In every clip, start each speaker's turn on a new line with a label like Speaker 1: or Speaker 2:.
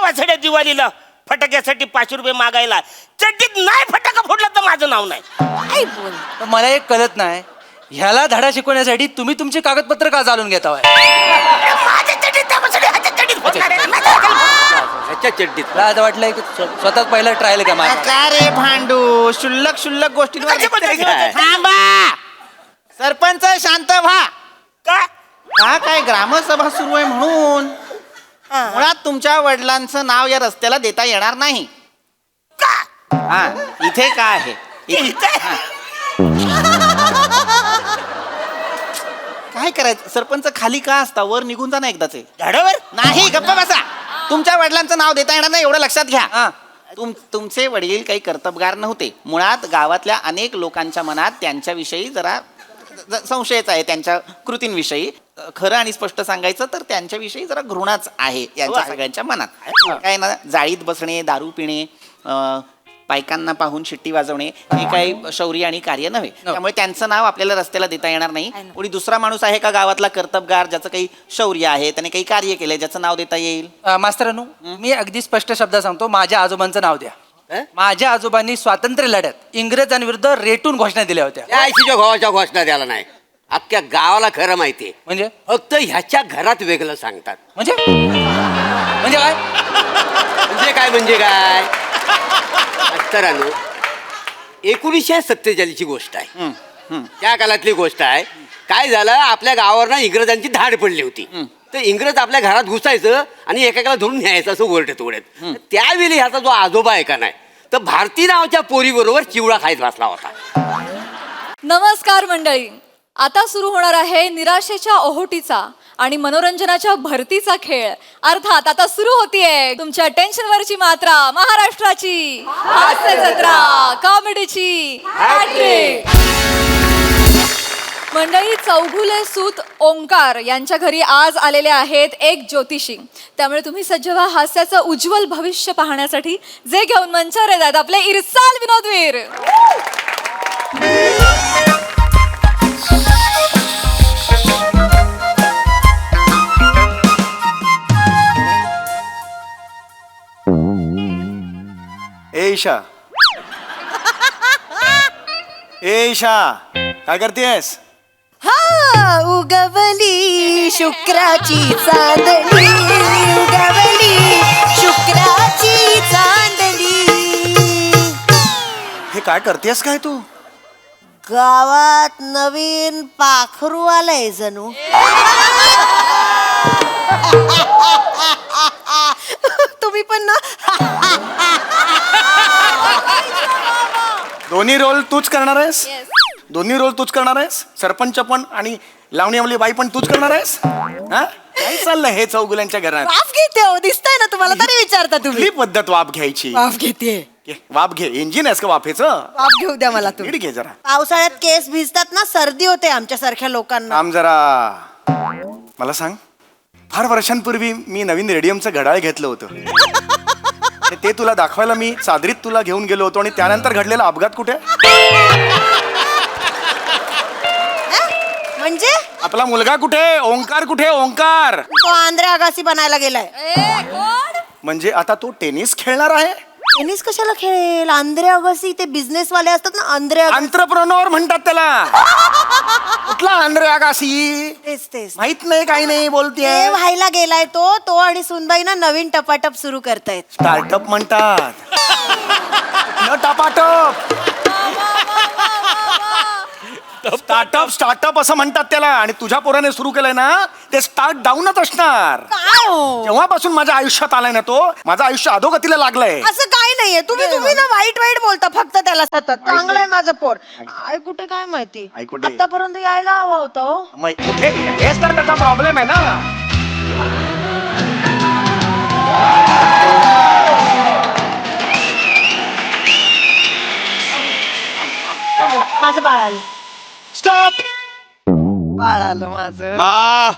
Speaker 1: वासड्या दिवाळीला फटाक्यासाठी 5 रुपये मागायला, चड्डीत नाही फटाका फोडला तर माझं नाव नाही.
Speaker 2: काय बोल.
Speaker 3: तर मला एक कळत नाही, ह्याला धडा शिकवण्यासाठी तुम्ही तुमची कागदपत्र का चालून घेता?
Speaker 1: माझ्या चड्डीत त्या वासड्या ह्याच्या चड्डीत फोडणार आहे ना.
Speaker 4: ह्याच्या चड्डीत
Speaker 3: मला आता वाटलंय की स्वतःच पहिला ट्रायल का माझा.
Speaker 2: का रे भांडू, शुल्लक शुल्लक गोष्टींवर
Speaker 1: कशाबद्दल
Speaker 2: ऐकतोय काय?
Speaker 1: काय?
Speaker 2: थांबा. सरपंच शांत व्हा.
Speaker 1: का
Speaker 2: हा काय ग्रामसभा सुरू आहे म्हणून मुळात तुमच्या वडिलांचं नाव या रस्त्याला देता येणार नाही.
Speaker 1: का
Speaker 2: हा इथे का आहे
Speaker 1: इथे?
Speaker 2: हा. काय करायचं सरपंच, खाली का असता, वर निघून जा ना एकदाचे.
Speaker 1: झाडावर
Speaker 2: नाही गप्पा बसा. तुमच्या वडिलांचं नाव देता येणार नाही एवढं लक्षात घ्या.
Speaker 3: हा.
Speaker 2: तुमचे वडील काही कर्तबगार नव्हते. मुळात गावातल्या अनेक लोकांच्या मनात त्यांच्याविषयी जरा संशयच आहे, त्यांच्या कृतींविषयी. खरं आणि स्पष्ट सांगायचं तर त्यांच्याविषयी जरा घृणाच आहे यांच्या सगळ्यांच्या मनात. काय ना, जाळीत बसणे, दारू पिणे, बायकांना पाहून शिट्टी वाजवणे हे काही शौर्य आणि कार्य नव्हे. त्यामुळे त्यांचं नाव आपल्याला रस्त्याला देता येणार नाही. कोणी दुसरा माणूस आहे का गावातला कर्तबगार, ज्याचं काही शौर्य आहे, त्याने काही कार्य केलंय, ज्याचं नाव देता येईल?
Speaker 3: मास्तरानू, मी अगदी स्पष्ट शब्दात सांगतो, माझ्या आजोबांचं नाव द्या. माझ्या आजोबांनी स्वातंत्र्य लढ्यात इंग्रजांविरुद्ध रेटून घोषणा दिल्या होत्या.
Speaker 4: या आयशीच्या भावाच्या घोषणा द्यायला नाही, अख्ख्या गावाला खरं माहितीये.
Speaker 3: म्हणजे
Speaker 4: फक्त ह्याच्या घरात वेगळं सांगतात.
Speaker 3: म्हणजे म्हणजे काय?
Speaker 4: म्हणजे काय मास्तरांनो, 1947ची गोष्ट आहे. त्या काळातली गोष्ट आहे. काय झालं, आपल्या गावावर ना इंग्रजांची धाड पडली होती. तर इंग्रज आपल्या घरात घुसायचं आणि एकेकाला धरून न्यायचं असं ओरडत ओढत. त्यावेळी ह्याचा जो आजोबा आहे का नाही, तर भारती नावाच्या पोरीबरोबर चिवडा खायत बसला होता.
Speaker 5: नमस्कार मंडळी, आता सुरू होणार आहे निराशेच्या ओहोटीचा आणि मनोरंजनाच्या भरतीचा खेळ. अर्थात आता सुरू होतीये तुमच्या टेन्शनवरची मात्रा, महाराष्ट्राची हास्य जत्रा, कॉमेडीची हॅट्रिक. मंडळी, चौगुले सूत ओंकार यांच्या घरी आज आलेले आहेत एक ज्योतिषी. त्यामुळे तुम्ही सज्ज व्हा हास्याचं उज्ज्वल भविष्य पाहण्यासाठी. जे घेऊन मंचावर येतात आपले इरसाल विनोदवीर.
Speaker 6: ए ईशा, ए ईशा, काय करतेस?
Speaker 7: हा उगवली शुक्राची चांदणी, उगवली शुक्राची चांदणी.
Speaker 6: हे काय करतेस काय तू?
Speaker 7: गावात नवीन पाखरू आलंय जणू. तुम्ही पण ना.
Speaker 6: दोन्ही रोल तूच करणार आहेस? दोन्ही रोल तूच करणार आहेस? सरपंच पण आणि लावणीवाली बाई पण तूच करणार आहेस? हा, काय चाललंय हे चौगुल्यांच्या घरात?
Speaker 7: वाफ घेते हो, दिसतंय ना तुम्हाला, तरी विचारता तुम्ही.
Speaker 6: कुठली पद्धत वाफ घ्यायची?
Speaker 7: वाफ घेते.
Speaker 6: वाफ घे. इंजिन आहेस का वाफेचं?
Speaker 7: वाफ घेऊ द्या मला तुम्ही.
Speaker 6: नीट घे जरा.
Speaker 7: पावसाळ्यात केस भिजतात ना, सर्दी होते आमच्या सारख्या लोकांना.
Speaker 6: थांब जरा. मला सांग, फार वर्षांपूर्वी मी नवीन रेडियमचं घड्याळ घेतलं होतं. आणि ते तुला दाखवायला मी चादरीत तुला घेऊन गेलो होतो, आणि त्यानंतर घडलेला अपघात कुठे?
Speaker 7: म्हणजे
Speaker 6: आपला मुलगा कुठे? ओंकार कुठे? ओंकार
Speaker 7: तो आंध्रे आगासी बनायला गेलाय.
Speaker 6: म्हणजे आता तो टेनिस खेळणार आहे?
Speaker 7: टेनिस कशाला खेळेल? आंध्रे अगासी ते बिझनेस वाले असतात ना, आंध्रे अगासी.
Speaker 6: एंटरप्रेन्योर म्हणतात त्याला. कुठला आंध्रे आगासी?
Speaker 7: तेच तेच.
Speaker 6: माहित नाही, काही नाही
Speaker 7: ते
Speaker 6: बोलतेय.
Speaker 7: व्हायला गेलाय तो आणि सुनबाई ना नवीन टपाटप सुरू करतायत.
Speaker 6: स्टार्टअप म्हणतात. न टपाटप. स्टार्टअप असं म्हणतात त्याला. आणि तुझ्या पोराने सुरू केलंय ना, ते स्टार्ट डाऊनच असणार.
Speaker 7: काय हो?
Speaker 6: जेव्हापासून माझ्या आयुष्यात आलाय ना तो, माझं आयुष्य अधोगतीला लागलंय.
Speaker 7: असं काय नाहीये. तुम्ही ना वाईट बोलता फक्त त्याला सतत. चांगलंय माझं पोर. आई कुठे काय माहिती,
Speaker 6: आई कुठे?
Speaker 7: आतापर्यंत यायला हवा होता हो.
Speaker 6: मग कुठे? हेच तर त्याचा प्रॉब्लेम आहे ना.
Speaker 7: माझं बाळ आलं.
Speaker 6: स्टॉप.
Speaker 7: बाळ आलं माझं.
Speaker 8: माँ,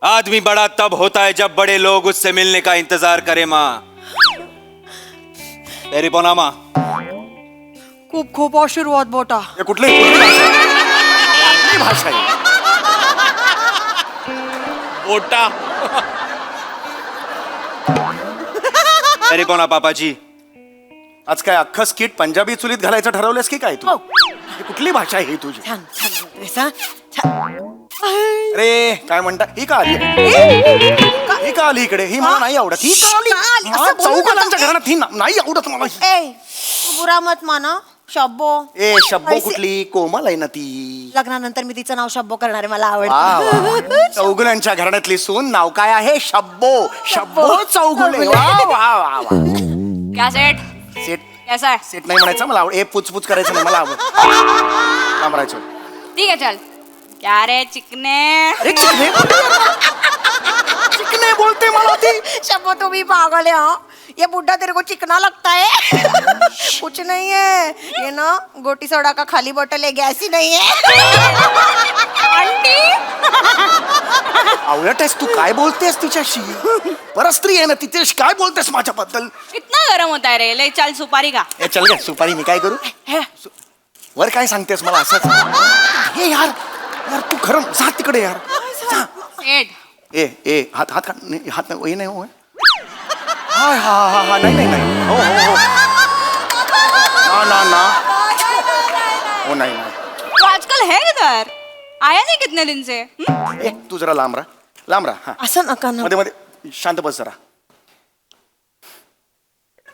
Speaker 8: आदमी बड़ा तब होता है जब बड़े लोग उससे मिलने का इंतजार करे माँ. तेरी बोना माँ.
Speaker 7: खूप खूप आशीर्वाद बोटा.
Speaker 6: हे कुठली भाषा आहे?
Speaker 8: ओटा. अरे कोणा पापाजी
Speaker 6: आज काय अख्खं स्किट पंजाबी चुलीत घालायचं ठरवलंस की काय तू ही कुठली भाषा आहे ही तुझी
Speaker 7: छान छान बोलतोयस, हा? छान.
Speaker 6: अरे काय म्हणता ही का आली ही का आली इकडे ही मला नाही आवडत ही का आली
Speaker 7: का आली? असं
Speaker 6: मला
Speaker 7: बोलू नका
Speaker 6: चौघांच्या
Speaker 7: तुम्ही.
Speaker 6: घरात ही नाही आवडत मला ही.
Speaker 7: ए बुरा मत माना शब्बो
Speaker 6: ए शब्बो
Speaker 7: पैसे-
Speaker 6: कुठली कोमल आहे ना ती
Speaker 7: लग्नानंतर मी तिचं नाव शब्बो करणार आहे, मला
Speaker 6: वा,
Speaker 7: आवडतं
Speaker 6: वा. चौगुल्यांच्या घराण्यातली सून नाव काय आहे शब्बो शब्बो चौगुले वा वा वा वा
Speaker 5: क्या सेट
Speaker 6: सेट
Speaker 5: कैसा है
Speaker 6: सेट नाही म्हणायचं मला आवड ए पुचपुच करायचं नाही मला आवड काम राहायचं
Speaker 5: ठीक है चल क्या रे चिकने
Speaker 6: अरे चल रे. चिकने बोलते मला ती
Speaker 7: शब्बो तुम भी पागल है हाँ? ये बुढ़ा तेरे को चिकना लगता है कुछ नहीं है ये ना गोटी सोडा का खाली बोतल है, गैस ही नहीं है
Speaker 6: आवडत आहेस तू काय बोलतेस तिच्याशी परस्त्री आहे ना तिच्याशी काय बोलतेस माझ्याबद्दल
Speaker 5: कितना गरम होता है रे ले चल सुपारी का
Speaker 6: ए चल गे सुपारी मी काय करू वर काय सांगतेस मला असंच हे यार यार तू खरं जा तिकडे यार जा.
Speaker 5: सेट
Speaker 6: ए ए हात हात काढ. नाही, हात नाही नाही हो हा हा हा हा नाही नाही नाही हो हो हो ना ना ना हो नाही नाही
Speaker 5: तो आजकल है किधर आया नहीं कितने दिन से
Speaker 6: ए तू जरा लांब राहा हा
Speaker 7: असं नका ना
Speaker 6: मध्ये मध्ये शांत बस जरा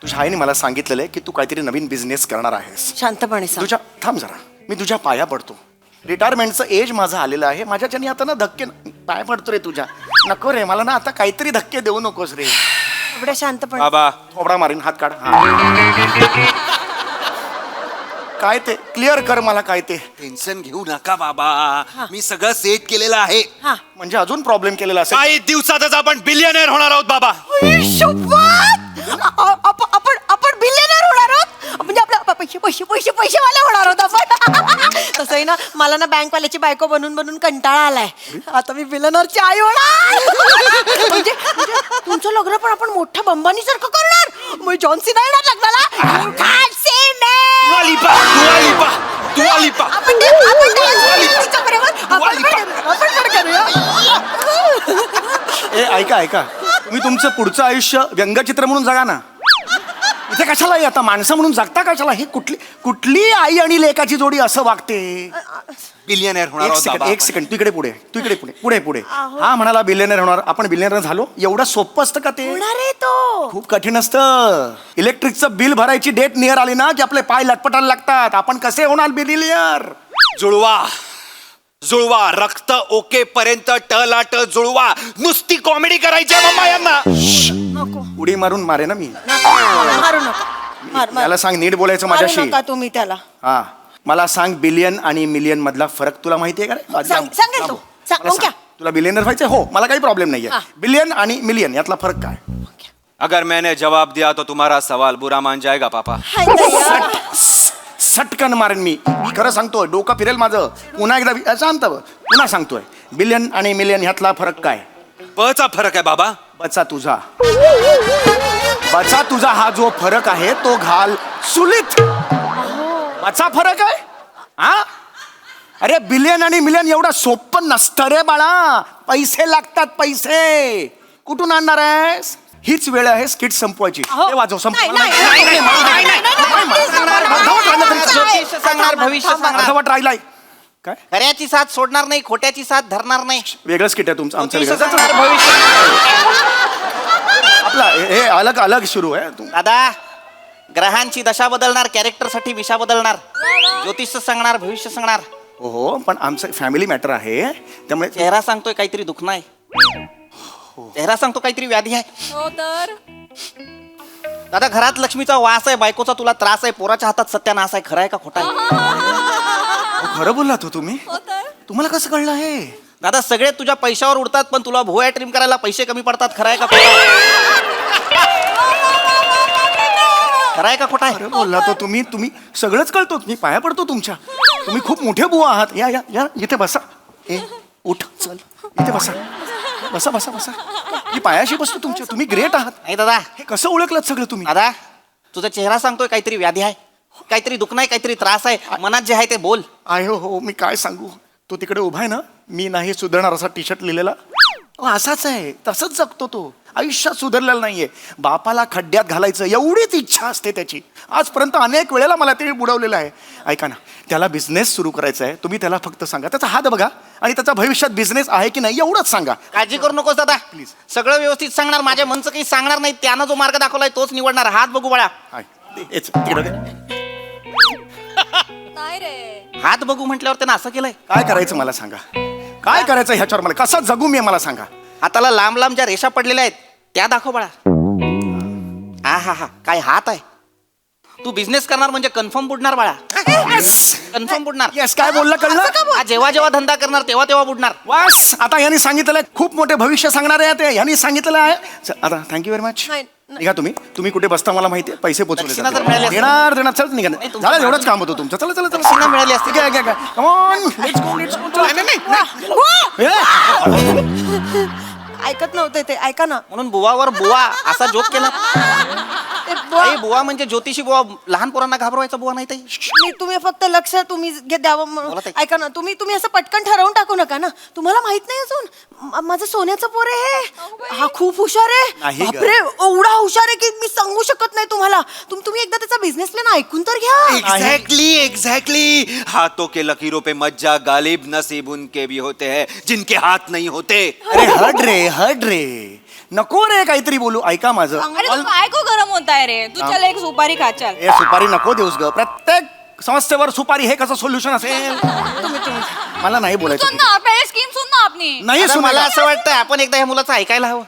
Speaker 6: तुझ्या आईने मला सांगितलेलं आहे की तू काहीतरी नवीन बिझनेस करणार आहेस
Speaker 7: शांतपणे सांग.
Speaker 6: तुझ्या थांब जरा मी तुझ्या पाया पडतो रिटायरमेंटचं एज माझं आलेलं आहे माझ्याच्यानी आता ना धक्के पाया पडतो रे तुझ्या नको रे मला ना आता काहीतरी धक्के देऊ नकोस रे
Speaker 7: एवढ्या शांतपणे
Speaker 8: बाबा
Speaker 6: थोबडा मारीन हात काढ हा. काय ते क्लिअर कर मला काय ते
Speaker 8: टेन्शन घेऊ नका बाबा मी सगळं सेट केलेलं आहे
Speaker 7: हा
Speaker 6: म्हणजे अजून प्रॉब्लेम केलेला असेल
Speaker 8: काही दिवसातच आपण बिलियनर होणार आहोत बाबा
Speaker 7: आपण आपण बिलियनर होणार आहोत म्हणजे आपल्या पैसे पैसे पैसे पैसेवाले होणार आहोत आपण तसंही ना मला ना बँकवाल्याची बायको बनून बनून कंटाळा आलाय आता मी बिलियनरची आई होणार म्हणजे तुमचं लग्न पण आपण मोठ्या बंबानी सारखं करणार मग जॉन्सी नाही येणार लग्नाला You can't say no. आपण तिच्याबरोबर आपण पण करूया
Speaker 6: ए ऐका तुम्ही तुमचं पुढचं आयुष्य व्यंगचित्र म्हणून जगा ना इथे कशाला आहे आता माणसं म्हणून जगता कशाला ही कुठली आई आणि लेकाची जोडी असं वागते
Speaker 8: बिलियनर होणार आहोत बाबा
Speaker 6: एक सेकंड तू इकडे पुढे हा म्हणाला बिलियनर होणार आपण बिलियनर झालो एवढं सोपं असतं का ते
Speaker 7: होणार आहे तो
Speaker 6: खूप कठीण असतं इलेक्ट्रिकचं बिल भरायची डेट नियर आली ना की आपले पाय लटपटायला लागतात आपण कसे होणार बिलियनर
Speaker 8: जुळवा रक्त ओके पर्यंत टलाट जुळवा नुसती कॉमेडी करायची आहे मम्मा यांना
Speaker 7: नको
Speaker 6: उडी मारून मारे ना मी
Speaker 7: मारू नका मार
Speaker 6: त्याला सांग नीट बोलायचं
Speaker 7: मारू
Speaker 6: माझ्याशी
Speaker 7: नका तुम्ही त्याला
Speaker 6: हा मला सांग बिलियन आणि मिलियन मधला फरक तुला माहितीये का रे?
Speaker 7: सांगेल तो. सांग,
Speaker 6: मला
Speaker 7: ओंक्या.
Speaker 6: तुला बिलियनर व्हायचंय हो मला काही प्रॉब्लेम नाहीये
Speaker 7: हा.
Speaker 6: बिलियन आणि मिलियन यातला फरक काय
Speaker 8: अगर मैंने जवाब दिया तो तुम्हारा सवाल बुरा मान जाएगा पापा
Speaker 7: हाय दया.
Speaker 6: सटकन मारेन मी खरं सांगतोय डोकं फिरेल माझं पुन्हा एकदा शांत पुन्हा सांगतोय बिलियन आणि मिलियन ह्यातला फरक काय
Speaker 8: पचा फरक आहे बाबा
Speaker 6: बचा तुझा हा जो फरक आहे तो घाल चुलीत बचा फरक आहे हा अरे बिलियन आणि मिलियन एवढं सोपं नसतं रे बाळा पैसे लागतात पैसे कुठून आणणार आहेस हीच वेळ आहे स्किट संपवायची हे वाजव
Speaker 7: नाही, नाही, नाही, नाही, नाही, नाही, नाही, नाही,
Speaker 2: ज्योतिष सांगणार भविष्य सांगणार
Speaker 6: अर्धवट राहिलाय काय
Speaker 2: खऱ्याची साथ सोडणार नाही खोट्याची साथ धरणार नाही
Speaker 6: वेगळं स्किट आहे तुमचं आमचं
Speaker 2: ज्योतिष
Speaker 6: वेगळं
Speaker 2: सांगणार भविष्य
Speaker 6: आपला हे अलग अलग सुरू आहे तू
Speaker 2: दादा ग्रहांची दशा बदलणार कॅरेक्टरसाठी विषा बदलणार ज्योतिष सांगणार भविष्य सांगणार
Speaker 6: हो पण आमचं फॅमिली मॅटर आहे त्यामुळे
Speaker 2: चेहरा सांगतोय काहीतरी दुखणं आहे चेहरा सांगतो काहीतरी व्याधी आहे
Speaker 5: हो तर
Speaker 2: दादा घरात लक्ष्मीचा वास आहे बायकोचा तुला त्रास आहे पोराच्या हातात सत्यानाश आहे खरं आहे का खोटा आहे
Speaker 6: खरं बोललात हो तुम्ही
Speaker 5: हो तर
Speaker 6: तुम्हाला कसं कळलं हे
Speaker 2: दादा सगळे तुझ्या पैशावर उडतात पण तुला भुवया ट्रिम करायला पैसे कमी पडतात खरं आहे का खोटा आहे खरं आहे का खोटा आहे
Speaker 6: खरं बोलला तो तुम्ही सगळंच कळतो मी पाया पडतो तुमच्या तुम्ही खूप मोठे बुवा आहात या या या इथे बसा ए उठ चल इथे बसा बसा बसा बसा मी पायाशी बसतो तुमच्या तुम्ही ग्रेट आहात
Speaker 2: नाही दादा
Speaker 6: हे कसं ओळखलं सगळं तुम्ही
Speaker 2: दादा तुझा चेहरा सांगतोय काहीतरी व्याधी आहे काहीतरी दुखणं आहे काहीतरी त्रास आहे मनात जे आहे ते बोल
Speaker 6: आहे हो मी काय सांगू तो तिकडे उभा आहे ना मी नाही सुधारणार असा टी शर्ट लिहिलेला असाच आहे तसंच जगतो तो आयुष्यात सुधारलेलं नाहीये. बापाला खड्ड्यात घालायचं एवढीच इच्छा असते त्याची. आजपर्यंत अनेक वेळेला मला ते बुडवलेलं आहे. ऐका ना, त्याला बिझनेस सुरू करायचा आहे. तुम्ही त्याला फक्त सांगा, त्याचा हात बघा आणि त्याचा भविष्यात बिझनेस आहे की नाही एवढंच सांगा.
Speaker 2: काळजी करू नकोस दादा, प्लीज. सगळं व्यवस्थित सांगणार, माझ्या मनचं काही सांगणार नाही. त्यानं जो मार्ग दाखवलाय तोच निवडणार. हात बघू बाळा,
Speaker 6: हाय, हेच, तिकडं दे.
Speaker 5: नाही रे.
Speaker 2: हात बघू म्हटल्यावर त्यानं असं केलंय.
Speaker 6: काय करायचं मला सांगा, काय करायचं ह्याच्यावर मला कसं जगू मी मला सांगा.
Speaker 2: हाताला लांब लांब ज्या रेषा पडलेल्या आहेत त्या दाखव बाळा. हा काय हात आहे. तू बिझनेस करणार म्हणजे कन्फर्म बुडणार बाळा, कन्फर्म बुडणार.
Speaker 6: येस, काय बोललं कळलं.
Speaker 2: हा जेव्हा जेव्हा धंदा करणार तेव्हा तेव्हा बुडणार.
Speaker 6: वास, आता यांनी सांगितलेलं आहे, खूप मोठे भविष्य सांगणार आहे ते. यांनी सांगितलेलं आहे. आता थँक्यू व्हेरी मच.
Speaker 7: नाही,
Speaker 6: निघा तुम्ही कुठे बसता मला माहिती आहे. पैसे पोचवले
Speaker 2: दक्षिणा जर मिळाली असती.
Speaker 6: देणार चल निघा.
Speaker 2: नाही, तुमचं
Speaker 6: झालं एवढंच काम होतं तुमचं. चला चला चला.
Speaker 2: दक्षिणा मिळाली असती.
Speaker 6: ठीक आहे, कम ऑन, लेट्स गो.
Speaker 7: ऐकत नव्हते ते. ऐका ना.
Speaker 2: म्हणून बुवावर बुवा असा जोक केला.
Speaker 7: ते बुवा,
Speaker 2: आई बुवा म्हणजे ज्योतिषी बुवा, लहान पोरांना घाबरवायचा बुवा नाही ताई.
Speaker 7: तुम्ही फक्त लक्ष तुम्ही द्यावं
Speaker 2: बोला
Speaker 7: म्हणून.
Speaker 2: ताई.
Speaker 7: ऐका ना, तुम्ही असं पटकन ठरवून टाकू नका ना. तुम्हाला माहित नाही अजून माझं सोन्याचं पोर आहे. हा खूप हुशार आहे.
Speaker 6: नाही ग.
Speaker 7: बापरे, एवढा हुशार आहे की मी सांगू शकत नाही तुम्हाला. तुम्ही एकदा त्याचा बिझनेस प्लॅन ऐकून तर घ्या.
Speaker 8: एग्जैक्टली. हाथों के लकीरों पे मज्जा गालिब, नसीब उनके भी होते हैं जिनके हाथ नहीं होते.
Speaker 6: अरे हट रे नको रे काहीतरी बोलू. ऐका माझं.
Speaker 9: अरे तू काय को गरम होताय रे. तू चल एक सुपारी खा चल.
Speaker 6: ए सुपारी नको देऊस ग. प्रत्येक समस्येवर सुपारी हे कसं सोल्युशन असेल. मला नाही बोलायचं.
Speaker 9: सुन ना पहिले स्कीम सुन ना आपली.
Speaker 6: नाही
Speaker 2: आता मला
Speaker 6: सुनायला.
Speaker 2: असं वाटतं आपण एकदा ह्या मुलाचं ऐकायला हवं.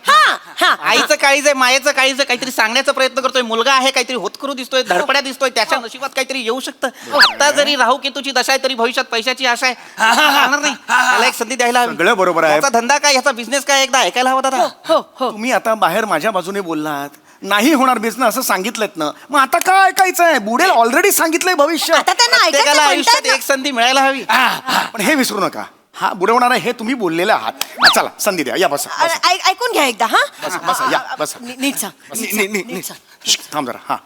Speaker 2: आईचं काळीज आहे, मायेचं काळीज आहे, काहीतरी सांगण्याचा प्रयत्न करतोय. मुलगा आहे, काहीतरी होतकरू दिसतोय, धडपड्या दिसतोय, त्याच्या नशिबात काहीतरी येऊ शकतं. आता जरी राहू केतूची दशा आहे तरी भविष्यात पैशाची आशा आहे. जाणार नाही. त्याला एक संधी द्यायला हवी.
Speaker 6: सगळं बरोबर आहे.
Speaker 2: याचा धंदा काय, याचा बिझनेस काय, एकदा ऐकायला हवा दादा.
Speaker 6: तुम्ही आता बाहेर माझ्या बाजूने बोललात, नाही होणार बिझनेस असं सांगितलं ना. मग आता काय ऐकायचं आहे. बुडेल ऑलरेडी सांगितलंय भविष्य.
Speaker 7: आता त्यांना
Speaker 2: प्रत्येकाला
Speaker 7: ऐकायचं
Speaker 2: आयुष्यात
Speaker 7: म्हणतायत
Speaker 2: एक संधी मिळायला हवी.
Speaker 6: पण हे विसरू नका, हा बुडवणार आहे हे तुम्ही बोललेले आहात. चला संधी द्या. या बसा
Speaker 7: ना. ऐकून घ्या एकदा. हा
Speaker 6: बसा या बसा.
Speaker 7: नीट सांग. नीट सांग.
Speaker 6: थांब जरा. हा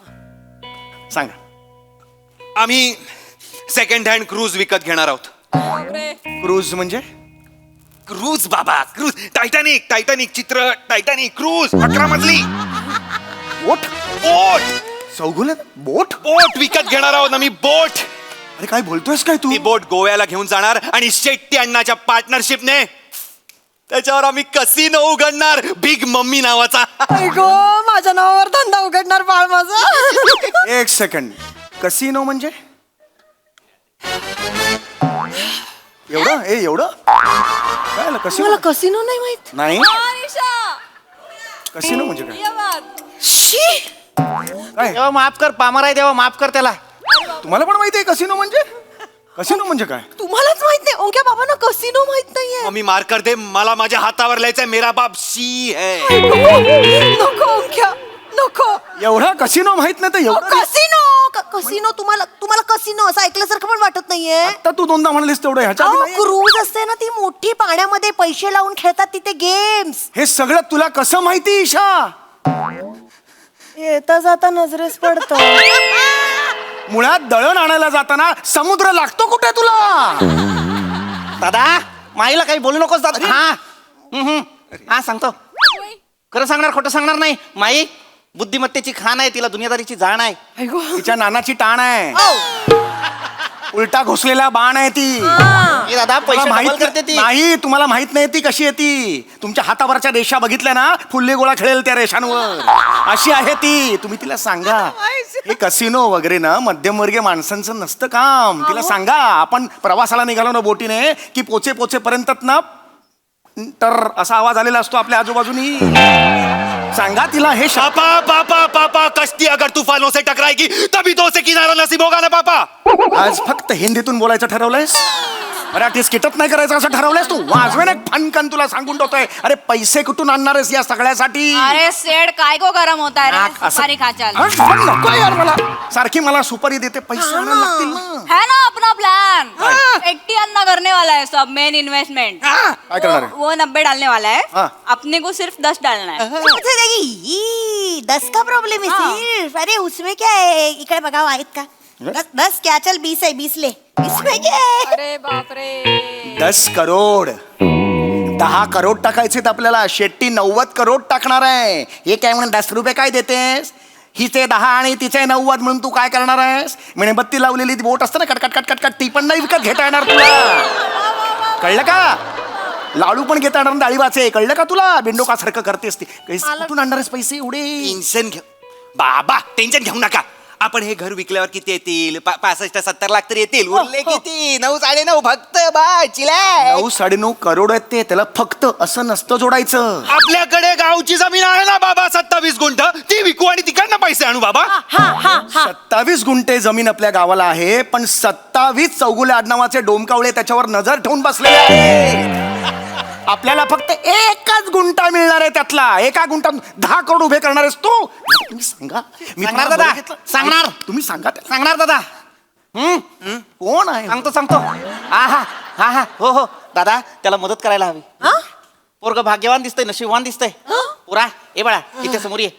Speaker 6: सांगा.
Speaker 8: आम्ही सेकंड हँड क्रूज विकत घेणार आहोत.
Speaker 6: क्रूज म्हणजे
Speaker 8: क्रूज बाबा, क्रूज. टायटॅनिक चित्र, टायटॅनिक क्रूज 11 मजली
Speaker 6: बोट.
Speaker 8: बोट
Speaker 6: चौगुल्यात बोट.
Speaker 8: बोट विकत घेणार आहोत आम्ही. बोट.
Speaker 6: अरे काय बोलतोयस काय तू.
Speaker 8: ती बोट गोव्याला घेऊन जाणार आणि शेट्टी अण्णाच्या पार्टनरशिपने त्याच्यावर आम्ही कसिनो उघडणार, बिग मम्मी नावाचा.
Speaker 7: गो माझ्या नावावर धंदा उघडणार बाळ माझा.
Speaker 6: एक सेकंड. कसिनो म्हणजे एवढं एवढं काय
Speaker 7: मला
Speaker 6: कसिनो.
Speaker 7: कसिनो नाही माहित.
Speaker 6: नाही
Speaker 5: निशा,
Speaker 6: कसिनो म्हणजे काय.
Speaker 5: ये बघ.
Speaker 7: शी.
Speaker 6: काय
Speaker 2: देवा माफ कर, पामर आहे देवा माफ कर त्याला.
Speaker 6: तुम्हाला पण माहिती आहे कसिनो म्हणजे. कसिनो म्हणजे काय.
Speaker 7: तुम्हालाच माहित नाही. ओंक्या बाबांना कसिनो माहित नाहीये.
Speaker 8: मम्मी मार कर दे, मला माझ्या हातावर लिहायचंय मेरा बाप शी है.
Speaker 7: नको ओंक्या नको.
Speaker 6: एवढा कसिनो माहित नाही तर एवढं.
Speaker 7: कसिनो तुम्हाला कसिनो असं ऐकल्यासारखं पण वाटत नाहीये.
Speaker 6: आता तू दोनदा म्हणालीस तेवढं ह्याच्या आधी नाही.
Speaker 7: क्रूज असते ना ती मोठी, पाण्यामध्ये पैसे लावून खेळतात तिथे गेम्स.
Speaker 6: हे सगळं तुला कसं माहिती ईशा.
Speaker 7: येता जाता नजरेस पडत.
Speaker 6: मुळात दळण आणायला जाताना समुद्र लागतो कुठे तुला.
Speaker 2: दादा माईला काही बोलू नकोस दादा. हा सांगतो. खरं सांगणार, खोटं सांगणार नाही. माई बुद्धिमत्तेची खाण आहे, तिला दुनियादारीची जाण आहे.
Speaker 6: तिच्या नानाची टाण आहे, उलटा घुसलेला बाण आहे ती.
Speaker 2: हे दादा पैसे
Speaker 6: तुला
Speaker 2: डबल
Speaker 6: माहित
Speaker 2: करते ती.
Speaker 6: नाही, तुम्हाला माहित नाही ती कशी आहे ती. तुमच्या हातावरच्या रेषा बघितल्या ना, फुल्ले गोळा खेळेल त्या रेषांवर, अशी आहे ती. तुम्ही तिला सांगा हे कसिनो वगैरे ना मध्यमवर्गीय माणसांचं नसतं काम. तिला सांगा आपण प्रवासाला निघालो ना बोटीने की पोचेपर्यंत ना तर असा आवाज आलेला असतो आपल्या आजूबाजूनी. सांगा तिला हे
Speaker 8: पापा पापा पापा, कश्ती अगर तूफानों से टकराएगी तभी तो उसे किनारा नसीब होगा ना पापा.
Speaker 6: आज फक्त हिंदीतून बोलायचं ठरवलंयस, मराठी स्किटच नाही करायचं असं ठरवलंयस तू. वाजवेन एक फनकन तुला सांगून ठेवतोय. अरे पैसे कुठून आणणार आहेस या सगळ्यासाठी.
Speaker 9: अरे सेड काय को गरम होताय रे.
Speaker 6: असं-
Speaker 9: सुपारी खा चल.
Speaker 6: हं, पण नको यार मला. सारखी मला सुपारी देते, पैसे आणायला लागतील ना.
Speaker 9: है ना अपना प्लान. 80 अन्ना करने वाला है सब मेन इन्वेस्टमेंट.
Speaker 6: काय करणार आहे?
Speaker 9: वो 90 डालने वाला है.
Speaker 6: हाँ.
Speaker 9: अपने को सिर्फ 10 डालना है.
Speaker 7: 10 का प्रॉब्लेम है सिर्फ. अरे उसमें क्या है. इकडे बघावं आहेत का. 10 क्या चल 20 है, 20 ले. इसमें क्या है.
Speaker 5: अरे बापरे.
Speaker 6: 10 करोड 10 करोड टाकायचे आपल्याला. शेट्टी 90 करोड टाकणार आहे. हे काय म्हणून 10 रुपये काय देतेस? हिचे 10 आणि तिचे 90 म्हणून तू काय करणार आहेस? मेणबत्ती लावलेली ती बोट असते ना, कटकट कटकट कट, ती पण नाही विकत घेता येणार तुला. कळलं का? लाडू पण घेता येणार डाळिबाचे. कळलं का तुला? बिंडोकासारखं करतेस ती. कुठून आणणार आहेस पैसे एवढे?
Speaker 8: टेन्शन घेऊ बाबा, टेन्शन घेऊ नका. आपण हे घर विकल्यावर किती येतील? 65-70 लाख तरी येतील. उरले किती? 9 9.5 फक्त. बा चिलाय.
Speaker 6: 9 9.5 करोड आहेत ते. त्याला फक्त असं नसतं जोडायचं.
Speaker 8: आपल्याकडे गावची जमीन आहे ना बाबा, 27 गुंठ. ती विकू आणि तिकडनं पैसे आणू बाबा.
Speaker 6: 27 गुंठे जमीन आपल्या गावाला आहे, पण 27 चौगुले आडनावाचे डोमकावळे त्याच्यावर नजर ठेवून बसलेले आहेत. आपल्याला फक्त 1च गुंठा मिळणार आहे. त्यातला 1 गुंठा 10 करोड उभे करणार आहेस तू. तुम्ही सांगा. मी
Speaker 2: सांगणार
Speaker 6: तुम्हाला
Speaker 2: दादा.
Speaker 6: बरं घेतलं.
Speaker 2: सांगणार.
Speaker 6: तुम्ही सांगा.
Speaker 2: सांगणार दादा.
Speaker 6: कोण आहे?
Speaker 2: सांगतो. हा हो दादा, त्याला मदत करायला हवी. पोरग भाग्यवान दिसतंय, नशीबवान दिसतंय. पुरा ए बाळा, इथे समोर ये.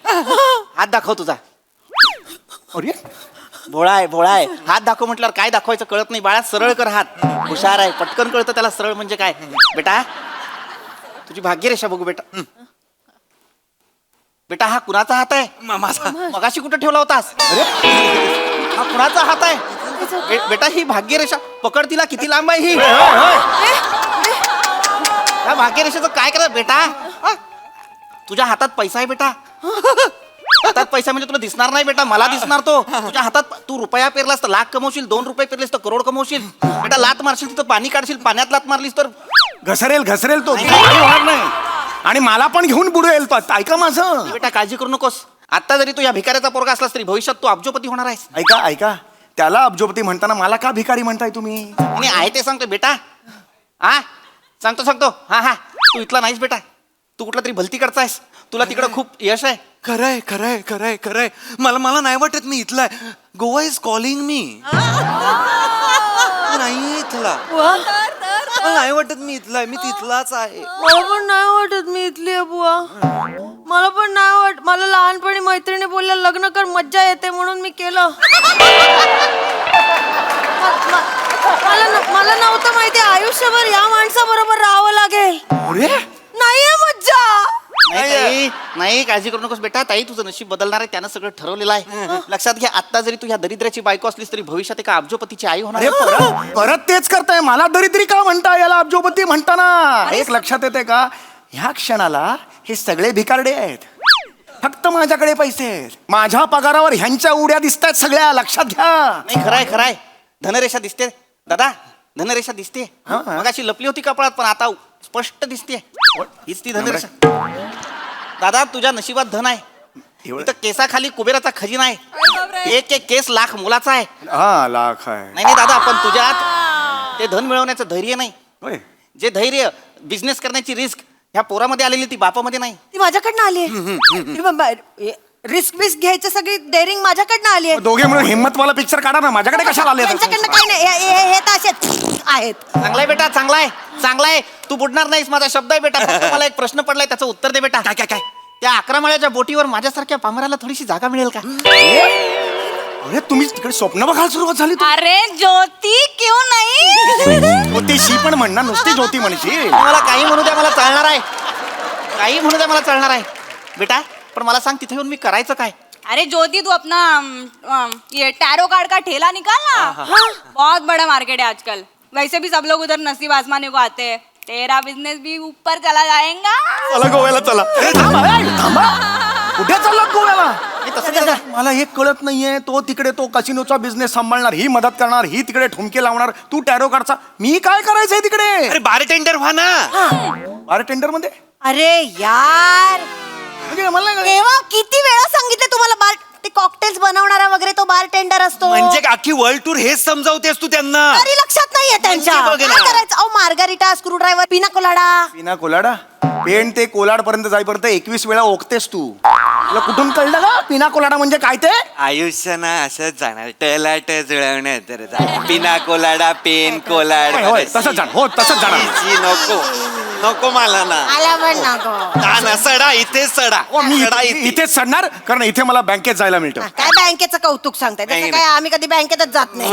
Speaker 2: हात दाखव तुझा.
Speaker 6: अरे
Speaker 2: भोळा आहे. हात दाखव म्हटल्यावर काय दाखवायचं कळत नाही बाळा. सरळ कर हात. हुशार आहे, पटकन कळतं त्याला सरळ म्हणजे काय. बेटा, तुझी भाग्यरेषा बघू बेटा. बेटा, हा कुणाचा हात आहे?
Speaker 8: माझा.
Speaker 2: मगाशी कुठं ठेवला होतास? अरे, हा कुणाचा हात आहे? बेटा, ही भाग्यरेषा पकड. तिला किती लांब आहे ही? या भाग्यरेषेचं काय करा बेटा? तुझ्या हातात पैसा आहे बेटा. हातात पैसा म्हणजे तुला दिसणार नाही बेटा, मला दिसणार तो. तुझ्या हातात तू रुपया पेरलास तर लाख कमवशील, 2 रुपये पेरलेस तर करोड कमवशील. बेटा, लात मारशील तिथं पाणी काढशील, पाण्यात लात मारलीस तर
Speaker 6: घसरेल तो. काही होणार नाही. आणि मला पण घेऊन बुडवेल तो. ऐका माझं.
Speaker 2: बेटा, काळजी करू नकोस. आता जरी तू या भिकाऱ्याचा पोरगा असलास तरी भविष्यात तू अब्जोपती होणार आहेस.
Speaker 6: ऐका. त्याला अब्जोपती म्हणताना मला का भिकारी म्हणताय तुम्ही?
Speaker 2: आणि आहे ते सांगतो बेटा. हा सांगतो. हा तू इथला नाहीस बेटा. तू कुठला तरी भलतीकडचा आहेस. तुला तिकडं खूप यश आहे.
Speaker 8: खरंय. मला नाही वाटत मी इथला आहे. Goa is calling me. नाही इथला. मला नाही वाटत मी इथला आहे. मी तिथलाच आहे.
Speaker 7: मला पण नाही वाटत मी इथली आहे बुवा. मला पण नाही वाटत. मला लहानपणी मैत्रिणी बोलल्या लग्न कर, मज्जा येते म्हणून मी केलं. मला नव्हतं माहिती आयुष्यभर या माणसाबरोबर राहावं लागेल.
Speaker 6: अरे
Speaker 7: नाहीये मज्जा.
Speaker 2: नाही, काळजी करू नकोस बेटा. ताई, तुझं नशीब बदलणार आहे. त्यानं सगळं ठरवलेलं आहे. लक्षात घ्या, आता जरी तू ह्या दरिद्राची बायको असलीस तरी भविष्यात एका अब्जोपतीची आई होणार
Speaker 6: अरे परत तेच करताय. मला दरिद्री का म्हणता? याला अब्जोपती म्हणताना एक लक्षात येते का? ह्या क्षणाला हे सगळे भिकारडे आहेत. फक्त माझ्याकडे पैसे आहेत. माझ्या पगारावर ह्यांच्या उड्या दिसतायत सगळ्या. लक्षात घ्या.
Speaker 2: नाही, खरंय. धनरेषा दिसते दादा. धनरेषा दिसते. मग अशी लपली होती कपाळात, पण आता स्पष्ट दिसते. हीच ती धनरेषा. दादा, तुझ्या नशिबात धन आहे. इथं केसाखाली कुबेराचा खजिना आहे. एक केस लाख मोलाचा आहे.
Speaker 6: हा, लाख आहे.
Speaker 2: नाही दादा, पण तुझ्यात ते धन मिळवण्याचं धैर्य नाही.
Speaker 6: होय.
Speaker 2: जे धैर्य, बिझनेस करण्याची रिस्क ह्या पोरामध्ये आलेली ती बापामध्ये नाही.
Speaker 7: ती माझ्याकडनं आली आहे. रिस्क बिस्क घ्यायची सगळी डेअरिंग माझ्याकडनं आली आहे.
Speaker 6: दोघे मिळून हिम्मतवाला पिक्चर काढा ना. माझ्याकडे कशाला आले?
Speaker 7: त्यांच्याकडनं काही नाही. हे तर असेच आहेत.
Speaker 2: चांगलाय बेटा, चांगलाय. तू बुडणार नाहीस, माझा शब्द आहे बेटा. फक्त मला एक प्रश्न पडलाय, त्याचं उत्तर दे बेटा.
Speaker 8: काय?
Speaker 2: त्या 11 माळ्याच्या बोटीवर माझ्यासारख्या पामराला थोडीशी जागा मिळेल का?
Speaker 6: अरे तुम्ही तिकडे स्वप्न बघायला सुरुवात झाली.
Speaker 9: अरे ज्योती क्यों नाही?
Speaker 6: ज्योतिषी पण म्हणणार, नुसती ज्योती म्हणशी.
Speaker 2: मला काही म्हणू द्या, मला चालणार आहे. बेटा, पण मला सांग, तिथे येऊन मी करायचं काय?
Speaker 9: अरे ज्योति तू अपना ये टैरो कार्ड का ठेला निकाल ना. बहुत बड़ा मार्केट है आजकल. वैसे भी सब लोग उधर नसीब आजमाने को आते हैं. तेरा बिजनेस भी ऊपर चला जाएगा.
Speaker 8: चला गोव्याला चला.
Speaker 6: थांबा. कुठे चाललात गोव्याला?
Speaker 2: हे तसं कसं?
Speaker 6: मला एक कळत नाहीये. तो तिकडे तो कसिनोचा बिझनेस सांभाळणार, ही मदत करणार, ही तिकडे ठुमके लावणार, तू टॅरो काढचा. मी काय करायचंय तिकडे?
Speaker 8: अरे बारटेंडर व्हा ना.
Speaker 6: बारटेंडर मध्ये?
Speaker 7: अरे यार,
Speaker 6: म्हणजे मला नाही कळलं.
Speaker 7: तेव्हा किती वेळा सांगितलं तुम्हाला बार ते कॉकटेल्स बनवणारा वगैरे तो बार टेंडर असतो.
Speaker 8: म्हणजे अख्खी वर्ल्ड टूर हेच समजावतेस तू त्यांना.
Speaker 7: तरी लक्षात नाहीये त्यांच्या.
Speaker 8: म्हणजे बघ ना.
Speaker 7: काय करायचं? अहो, मार्गारिटा, स्क्रू ड्रायव्हर, पिना कोलाडा.
Speaker 6: पिना कोलाडा? पेन ते कोलाड पर्यंत जाईपर्यंत 21 वेळा ओकतेस तू. तुला कुठून कळलं का पिना कोलाडा म्हणजे काय ते?
Speaker 8: आयुष्य ना असंच जाणार. टलाट जुळवण्या तर पिना कोलाडा, पेन कोलाड.
Speaker 6: होय, तसंच जाणार. हो, तसंच जाणार.
Speaker 8: नको मला ना.
Speaker 7: आला पण नको.
Speaker 8: ना सडा इथे सडा.
Speaker 6: मी
Speaker 8: सडा इथे.
Speaker 6: इथेच चढणार, कारण इथे मला बँकेत जायला मिळतं.
Speaker 7: काय बँकेचं कौतुक सांगताय?
Speaker 8: नाही,
Speaker 7: तसं काय आम्ही कधी बँकेतच जात नाही.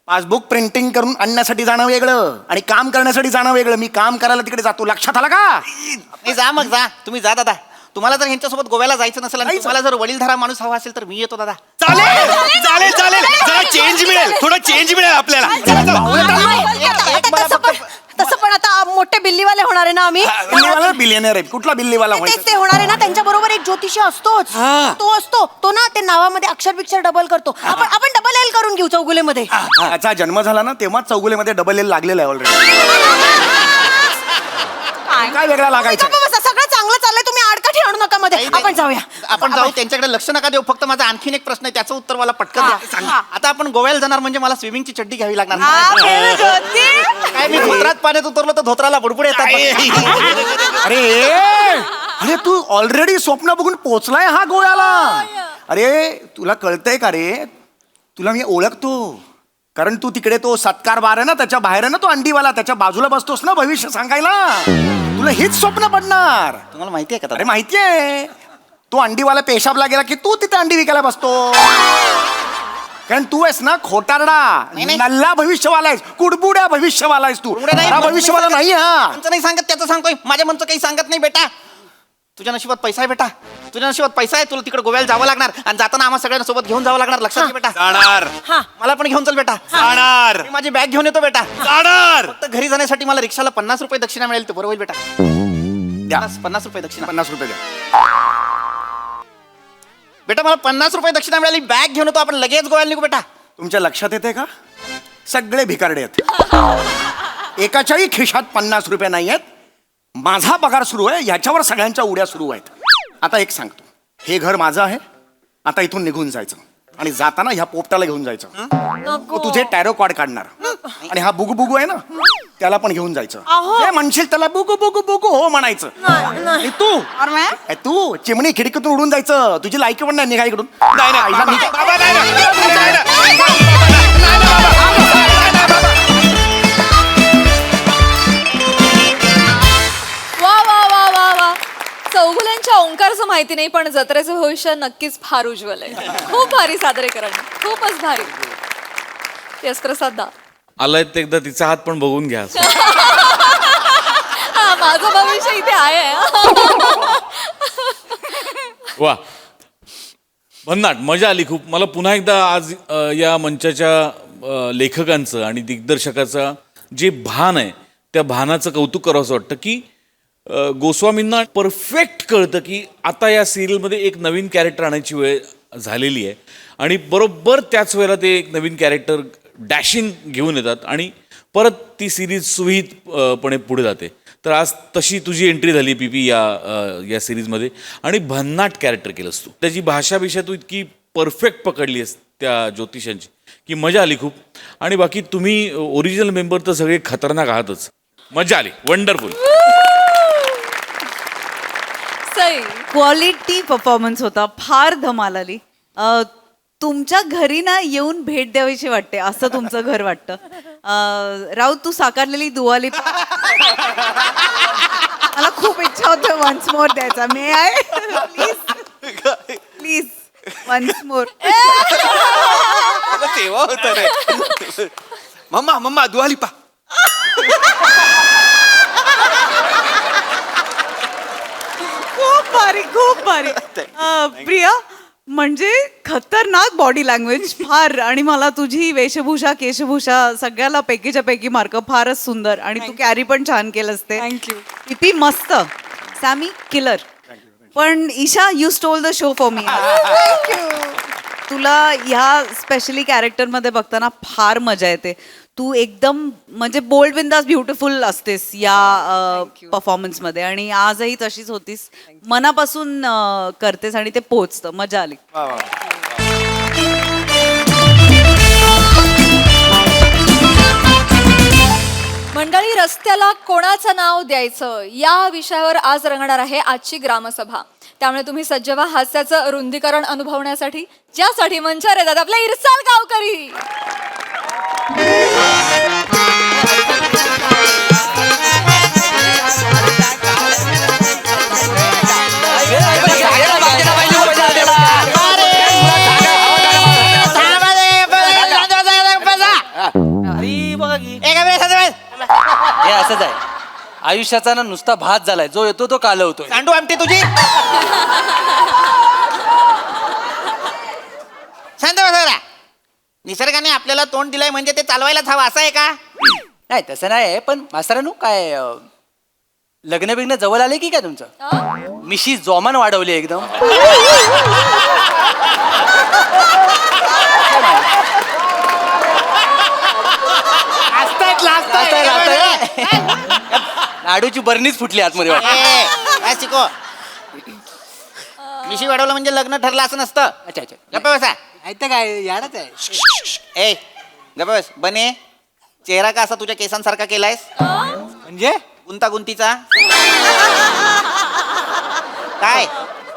Speaker 6: पासबुक प्रिंटिंग करून आणण्यासाठी जाणं वेगळं आणि काम करण्यासाठी जाणं वेगळं. मी काम करायला तिकडे जातो, लक्षात आलं का?
Speaker 2: नाही जा मग जा, तुम्ही जा दादा. तुम्हाला जर ह्यांच्यासोबत गोव्याला जायचं नसेल आणि तुम्हाला जर वडीलधारा माणूस हवा असेल तर मी येतो दादा.
Speaker 8: चालेल चालेल चालेल, जरा चेंज मिळेल, थोडा चेंज मिळेल आपल्याला. चला, चला.
Speaker 7: तसं पण आता मोठे बिल्लीवाले होणार आहे ना आम्ही.
Speaker 6: बिल्लीवाला बिलियनर आहे. कुठला बिल्लीवाला
Speaker 7: तेच
Speaker 6: व्हायचं?
Speaker 7: ते होणार आहे ना. त्यांच्या बरोबर एक ज्योतिषी असतोच. तो असतो तो ना, ते नावामध्ये अक्षर बिक्षर डबल करतो. आपण डबल एल करून घेऊ चौगुलेमध्ये.
Speaker 6: त्याचा जन्म झाला ना तेव्हा चौगुलेमध्ये डबल एल लागलेला आहे ऑलरेडी. काय वेगळा लागायचा?
Speaker 7: सगळं चांगलं चाललंय, तुम्ही आडकाठी आणू नका मध्ये. आपण जाऊया.
Speaker 2: आपण जाऊ, त्यांच्याकडे लक्ष नका देऊ. फक्त माझा आणखीन एक प्रश्न आहे, त्याचं उत्तर मला पटकन द्या. आता आपण गोव्याला जाणार म्हणजे मला स्विमिंगची चड्डी घ्यावी लागणार. काय मी धोत्रात पाण्यात उतरलो तर धोत्राला बुडबुडे येतात.
Speaker 6: अरे अरे तू ऑलरेडी स्वप्न बघून पोचलाय हा गोव्याला. अरे तुला कळतंय का रे? तुला मी ओळखतो, कारण तू तिकडे तो सत्कार बार आहे ना, त्याच्या बाहेर आहे ना तो अंडीवाला, त्याच्या बाजूला बसतोस ना भविष्य सांगायला. तुला हेच स्वप्न पडणार.
Speaker 2: तुम्हाला माहिती आहे का?
Speaker 6: अरे माहितीये, तो अंडीवाला पेशाबला गेला की तू तिथे अंडी विकायला बसतो. कारण तू आहेस ना खोटारडा, नल्ला भविष्यवाला आहेस, कुडबुड्या भविष्यवाला आहेस तू. भविष्यवाला नाही. हा
Speaker 2: नाही सांगत, त्याचं सांगतोय. माझ्या मनचं काही सांगत नाही बेटा. तुझ्या नशिबात पैसा आहे बेटा, तुझ्या नशिबात पैसा आहे. तुला तिकडे गोव्याला जावं लागणार आणि जाताना आम्हाला सगळ्यांना सोबत घेऊन जावं लागणार. लक्षात घे बेटा.
Speaker 8: जाणार
Speaker 2: मला पण घेऊन चल बेटा.
Speaker 8: जाणार
Speaker 2: मी माझी बॅग घेऊन येतो बेटा.
Speaker 8: जाणार.
Speaker 2: फक्त घरी जाण्यासाठी मला रिक्षाला 50 रुपये दक्षिणा मिळेल, तर बरोबर होईल बेटा.
Speaker 6: द्या
Speaker 2: 50 रुपये दक्षिणा.
Speaker 6: 50 रुपये द्या.
Speaker 2: बेटा मला 50 रुपये दक्षिणा मिळाली, बॅग घेऊन येतो, आपण लगेच गोव्याला निघू बेटा.
Speaker 6: तुमच्या लक्षात येते का? सगळे भिकारडे आहेत. एकाच्याही खिशात 50 रुपये नाही आहेत. माझा पगार सुरू आहे, ह्याच्यावर सगळ्यांच्या उड्या सुरू आहेत. आता एक सांगतो, हे घर माझं आहे. आता इथून निघून जायचं आणि जाताना ह्या पोपटाला घेऊन जायचं. तो तुझे टॅरो कार्ड काढणार आणि हा बुगू बुगू आहे ना, त्याला पण घेऊन जायचं. जे म्हणशील त्याला बुगू बुगू बुगू हो म्हणायचं. आणि तू चिमणी खिडकीतून उडून जायचं. तुझी लायकी पण नाही, निघा इकडून.
Speaker 8: नाही नाही बाबा, नाही
Speaker 5: वा वा वा वा वा. चौगुल्यांच्या ओंकारचं माहिती नाही, पण जत्रेचं भविष्य नक्कीच फार उज्ज्वल आहे. खूप भारी सादरीकरण, खूपच भारी. येस प्रसाद दा.
Speaker 10: आलाय ते एकदा तिचा हात पण बघून घ्या.
Speaker 5: हा, माझं भविष्य इथे आहे.
Speaker 10: वा, भन्नाट, मजा आली खूप. मला पुन्हा एकदा आज या मंचाच्या लेखकांचं आणि दिग्दर्शकाचं जे भान आहे त्या भानाचं कौतुक करावंसं वाटतं की गोस्वामींना परफेक्ट कळतं की आता या सिरियलमध्ये एक नवीन कॅरेक्टर आणायची वेळ झालेली आहे आणि बरोबर त्याच वेळेला ते एक नवीन कॅरेक्टर डॅशिंग घेऊन येतात आणि परत ती सिरीज सुविहितपणे पुढे जाते. तर आज तशी तुझी एंट्री झाली पीपी या सिरीजमध्ये आणि भन्नाट कॅरेक्टर केलंस तू. त्याची भाषा तू इतकी परफेक्ट पकडली आहेस त्या ज्योतिषांची की मजा आली खूप. आणि बाकी तुम्ही ओरिजिनल मेंबर तर सगळे खतरनाक आहातच. मजा आली, वंडरफुल.
Speaker 11: क्वालिटी परफॉर्मन्स होता, फार धमाल आली. तुमच्या घरी ना येऊन भेट द्यावीशी वाटते, असं तुमचं घर वाटतं. राऊत, तू साकारलेली दुआली मला खूप इच्छा होते वन्स मोर द्यायचा. May I please please once more.
Speaker 8: तेव्हा होत रे. Mamma mamma दुआलिपा.
Speaker 11: खूप भारी, खूप भारी. प्रिया, म्हणजे खतरनाक बॉडी लँग्वेज फार. आणि मला तुझी वेशभूषा केशभूषा सगळ्याला पैकीच्या पैकी मार्क. फारच सुंदर. आणि तू कॅरी पण छान केलंस ते.
Speaker 9: थँक्यू.
Speaker 11: किती मस्त. Sammy killer. पण Isha, you stole the show for me. तुला ह्या स्पेशली कॅरेक्टरमध्ये बघताना फार मजा येते. तू एकदम म्हणजे बोल्ड बिंदास ब्युटिफुल असतेस या परफॉर्मन्समध्ये आणि आजही तशीच होतीस. मनापासून करतेस आणि ते पोचतं. मजा आली.
Speaker 5: मंडळी, रस्त्याला कोणाचं नाव द्यायचं या विषयावर आज रंगणार आहे आजची ग्रामसभा. त्यामुळे तुम्ही सज्ज व्हा हास्याचं रुंदीकरण अनुभवण्यासाठी, ज्यासाठी मंचावर येतात आपले इरसाल गावकरी.
Speaker 3: आयुष्याचा ना नुसता भात झालाय, जो येतो तो कालवतोय.
Speaker 2: सांडू आमटी तुझी. शांत बसा जरा. निसर्गाने आपल्याला तोंड दिलंय म्हणजे ते चालवायलाच हवं असं आहे का?
Speaker 3: नाही तसं नाही, पण मास्तरानू काय लग्न बिग्न जवळ आले की काय तुमचं? मिशी जोमान वाढवली एकदम. लाडूची बरणीच फुटली आतमध्ये वाटतं.
Speaker 2: काय शिको. मिशी वाढवलं म्हणजे लग्न ठरलं असं नसतं.
Speaker 3: अच्छा अच्छा.
Speaker 2: गप्प बसा.
Speaker 4: काय याडच आहे.
Speaker 2: ए गप्प बस. बने चेहरा का असा तुझ्या केसांसारखा केलायस?
Speaker 4: म्हणजे
Speaker 2: गुंतागुंतीचा काय?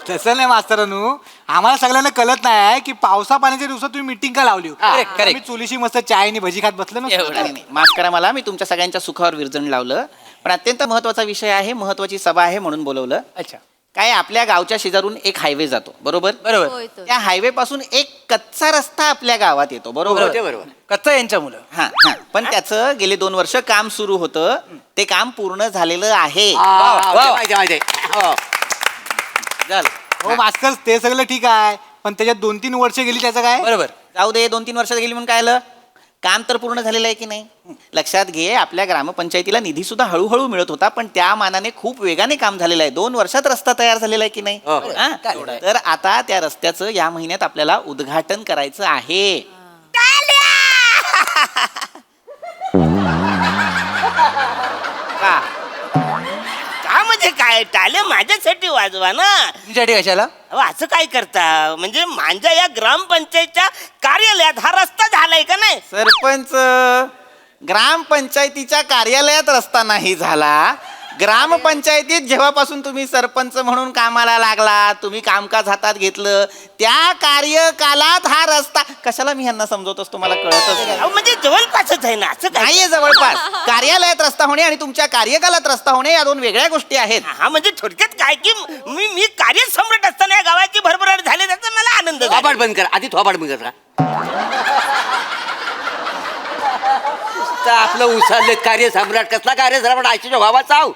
Speaker 12: तसं नाही मास्तरानू, आम्हाला सगळ्यांना कळत नाही की पावसा पाण्याच्या दिवसात तुम्ही मिटिंग का लावली.
Speaker 3: Correct, correct.
Speaker 12: मी चुलीशी मस्त चाय आणि भजी खात बसलो ना.
Speaker 2: नाही, नाही, माफ करा मला, मी तुमच्या सगळ्यांच्या सुखावर विरजण लावलं. पण अत्यंत महत्वाचा विषय आहे, महत्वाची सभा आहे म्हणून बोलवलं.
Speaker 3: अच्छा.
Speaker 2: काय आपल्या गावच्या शेजारून एक हायवे जातो बरोबर?
Speaker 3: बरोबर.
Speaker 2: त्या हायवे पासून एक कच्चा रस्ता आपल्या गावात येतो बरोबर?
Speaker 4: बरोबर.
Speaker 3: कच्चा यांच्या मुलं.
Speaker 2: हा हा. पण त्याचं गेले 2 वर्ष काम सुरू होतं, ते काम पूर्ण झालेलं आहे.
Speaker 3: झालं.
Speaker 12: हो मास्तर, ते सगळं ठीक आहे, पण त्याच्यात 2-3 वर्ष गेली त्याचं काय?
Speaker 3: बरोबर.
Speaker 2: जाऊ दे, 2-3 वर्ष गेली म्हणून काय आलं? काम तर पूर्ण झालेलं आहे की नाही? लक्षात घे, आपल्या ग्रामपंचायतीला निधी सुद्धा हळूहळू मिळत होता, पण त्या मानाने खूप वेगाने काम झालेलं आहे. 2 वर्षात रस्ता तयार झालेला आहे की नाही? हा? तर आता त्या रस्त्याचं या महिन्यात आपल्याला उद्घाटन करायचं आहे.
Speaker 1: का म्हणजे काय? टाळे माझ्यासाठी वाजवा ना.
Speaker 3: तुमच्यासाठी कशाला?
Speaker 1: अहो, असं काय करता? म्हणजे माझ्या या ग्रामपंचायतच्या कार्यालयात हा रस्ता झालाय का नाही?
Speaker 2: सरपंच, ग्रामपंचायतीच्या कार्यालयात रस्ता नाही झाला. ग्रामपंचायतीत जेव्हापासून तुम्ही सरपंच म्हणून कामाला लागला, तुम्ही कामकाज हातात घेतलं, त्या कार्यकालात हा रस्ता. कशाला मी ह्यांना समजवत असतो, मला कळतच नाही.
Speaker 1: अहो, म्हणजे जवळपासच आहे ना. असं काय?
Speaker 2: नाहीये जवळपास. कार्यालयात रस्ता होणे आणि तुमच्या कार्यकालात रस्ता होणे या 2 वेगळ्या गोष्टी आहेत.
Speaker 1: हा, म्हणजे थोडक्यात काय की मी कार्यसम्राट असताना या गावाची भरभराट झाली, त्याचा मला आनंद झाला.
Speaker 4: थोबाड बंद कर आधी. थोबाड बंद कर. आपलं उचलले कार्यसम्राट. कसला कार्यसम्राट? आईच्या गावात चाव.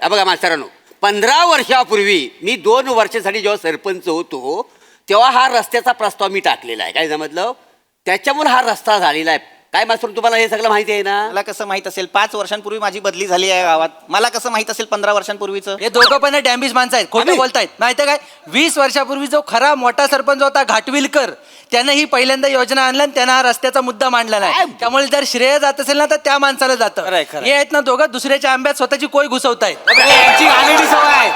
Speaker 4: बघा मास्तरांनो, 15 वर्षापूर्वी मी 2 वर्षासाठी जेव्हा सरपंच होतो तेव्हा हा रस्त्याचा प्रस्ताव मी टाकलेला आहे. काय समजलं? त्याच्यामुळे हा रस्ता झालेला आहे. काय मास्तर, तुम्हाला हे सगळं माहिती आहे ना?
Speaker 2: मला कसं माहित असेल? 5 वर्षांपूर्वी माझी बदली झाली आहे गावात. मला कसं माहित असेल 15 वर्षांपूर्वीचं?
Speaker 3: हे दोघं पण डॅम्बिश माणसं आहेत, खोटं बोलतायत. माहिती काय, 20 वर्षापूर्वी जो खरा मोठा सरपंच होता घाटविलकर, त्यानं ही पहिल्यांदा योजना आणला आणि त्यानं हा रस्त्याचा मुद्दा मांडला नाही. त्यामुळे जर श्रेय जात असेल ना तर त्या माणसाला जातं. हे आहेत ना दोघं दुसऱ्याच्या आंब्यात स्वतःची कोय घुसवतायत.
Speaker 12: यांची आलेली सवय आहे.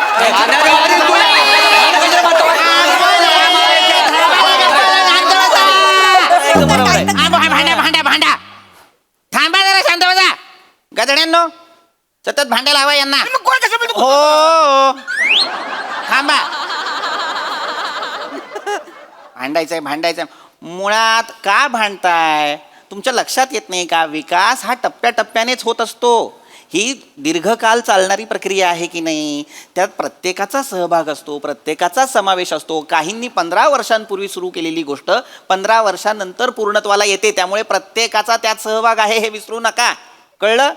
Speaker 2: भांडा थांबा जरा, शांत बसा. गदड्यांनो, सतत भांड्याला हवा यांना. हो, थांबा. भांडायचंय. मुळात का भांडताय? तुमच्या लक्षात येत नाही का? विकास हा टप्प्याटप्प्यानेच होत असतो. ही दीर्घकाल चालणारी प्रक्रिया आहे की नाही? त्यात प्रत्येकाचा सहभाग असतो, प्रत्येकाचा समावेश असतो. काहींनी 15 वर्षांपूर्वी सुरू केलेली गोष्ट 15 वर्षांनंतर पूर्णत्वाला येते. त्यामुळे प्रत्येकाचा त्यात सहभाग आहे, हे विसरू नका. कळलं?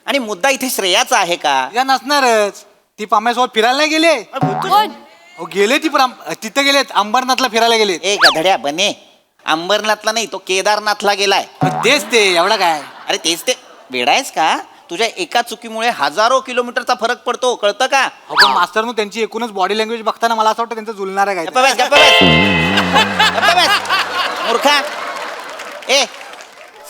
Speaker 2: आणि मुद्दा इथे श्रेयाचा आहे का?
Speaker 12: या नसणारच. ती पाम्यासोबत फिरायला नाही गेले? हो गेले, ती पण तिथे गेलेत, अंबरनाथला फिरायला गेलेत.
Speaker 2: ए गधड्या बने, अंबरनाथला नाही, तो केदारनाथला गेलाय.
Speaker 12: तेच ते, एवढा काय?
Speaker 2: अरे तेच ते. वेडायस का? तुझ्या एका चुकीमुळे हजारो किलोमीटरचा फरक पडतो, कळतं का?
Speaker 12: पण मास्तरनु त्यांची एकूणच बॉडी लँग्वेज बघताना मला असं वाटतं त्यांचं जुलणार आहे
Speaker 2: गप्प बस, गप्प बस. गप्प बस, मूर्खा. ए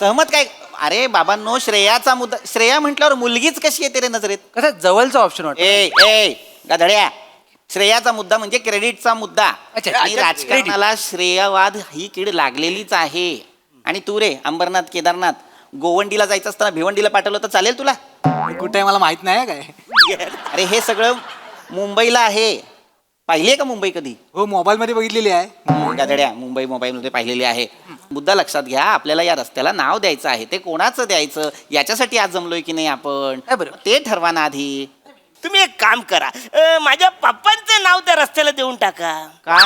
Speaker 2: सहमत काय? अरे बाबांनो, श्रेयाचा मुद्दा. श्रेया म्हटल्यावर मुलगीच कशी येते रे नजरेत?
Speaker 3: कसं जवळचा ऑप्शन वाटतं.
Speaker 2: ए गधड्या, श्रेयाचा मुद्दा म्हणजे क्रेडिटचा मुद्दा. आणि राजकारणाला श्रेयवाद ही कीड लागलेलीच आहे. आणि तू रे अंबरनाथ, केदारनाथ, गोवंडीला जायचं असताना भिवंडीला पाठवलं तर चालेल तुला?
Speaker 12: कुठे मला माहित नाही काय.
Speaker 2: अरे हे सगळं मुंबईला आहे. पाहिली आहे का मुंबई कधी?
Speaker 12: हो, मोबाईल मध्ये बघितलेली आहे.
Speaker 2: गधड्या, मुंबई मोबाईल मध्ये पाहिलेली आहे. मुद्दा लक्षात घ्या, आपल्याला या रस्त्याला नाव द्यायचं आहे. ते कोणाचं द्यायचं याच्यासाठी आज जमलोय की नाही आपण, ते ठरवा ना आधी.
Speaker 1: तुम्ही एक काम करा, माझ्या पप्पांचं नाव त्या रस्त्याला देऊन टाका.
Speaker 2: का?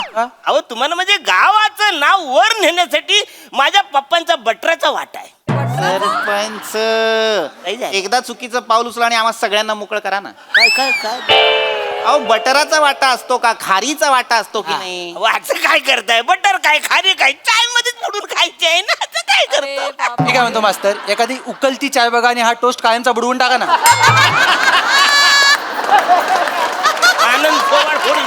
Speaker 1: अहो, तुम्हाला म्हणजे गावाचं नाव वर नेण्यासाठी माझ्या पप्पांचा बटराचा वाटा आहे.
Speaker 2: सरपंच
Speaker 1: काय झालं?
Speaker 2: एकदा चुकीचं पाऊल उचला आणि आम्हाला सगळ्यांना मोकळं करा ना.
Speaker 1: काय काय काय
Speaker 2: अहो बटराचा वाटा असतो का खारीचा वाटा असतो की नाही?
Speaker 1: वाचं काय करताय? बटर काय, खारी काय, चाय मध्येच बुडून खायची आहे ना, आता काय करतो?
Speaker 3: मी काय म्हणतो मास्तर, एखादी उकलती चाय बघा आणि हा टोस्ट कायमचा बुडवून टाका ना.
Speaker 1: आनंद पोवाड फोडून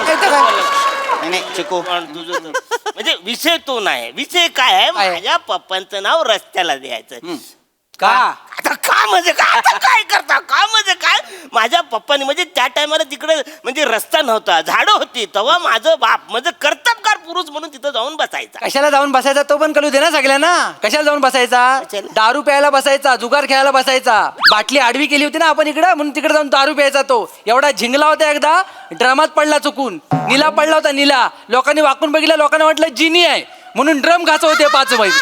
Speaker 2: नाही, नाही चिकू
Speaker 1: पण तुझं म्हणजे विषय तो नाही. विषय काय आहे,
Speaker 3: काय?
Speaker 1: माझ्या पप्पांचं नाव रस्त्याला द्यायचं.
Speaker 3: का
Speaker 1: आता का म्हणजे काय, आता काय करता, का म्हणजे काय? माझ्या पप्पानी म्हणजे त्या टायमाला तिकडे म्हणजे रस्ता नव्हता, झाडं होती, तेव्हा माझं बाप म्हणजे कर्तबगार पुरुष म्हणून तिथं जाऊन बसायचा.
Speaker 3: कशाला जाऊन बसायचा तो पण कळू दे ना सगळ्यांना. कशाला जाऊन बसायचा?
Speaker 1: कशाला?
Speaker 3: दारू प्यायला बसायचा, जुगार खेळायला बसायचा. बाटली आडवी केली होती ना आपण इकडं, म्हणून तिकडे जाऊन दारू प्यायचा. तो एवढा झिंगला होता, एकदा ड्रमात पडला चुकून. नीला पडला होता, नीला. लोकांनी वाकून बघितलं, लोकांना वाटलं जिनी आहे म्हणून ड्रम घासत होते 5 महिने.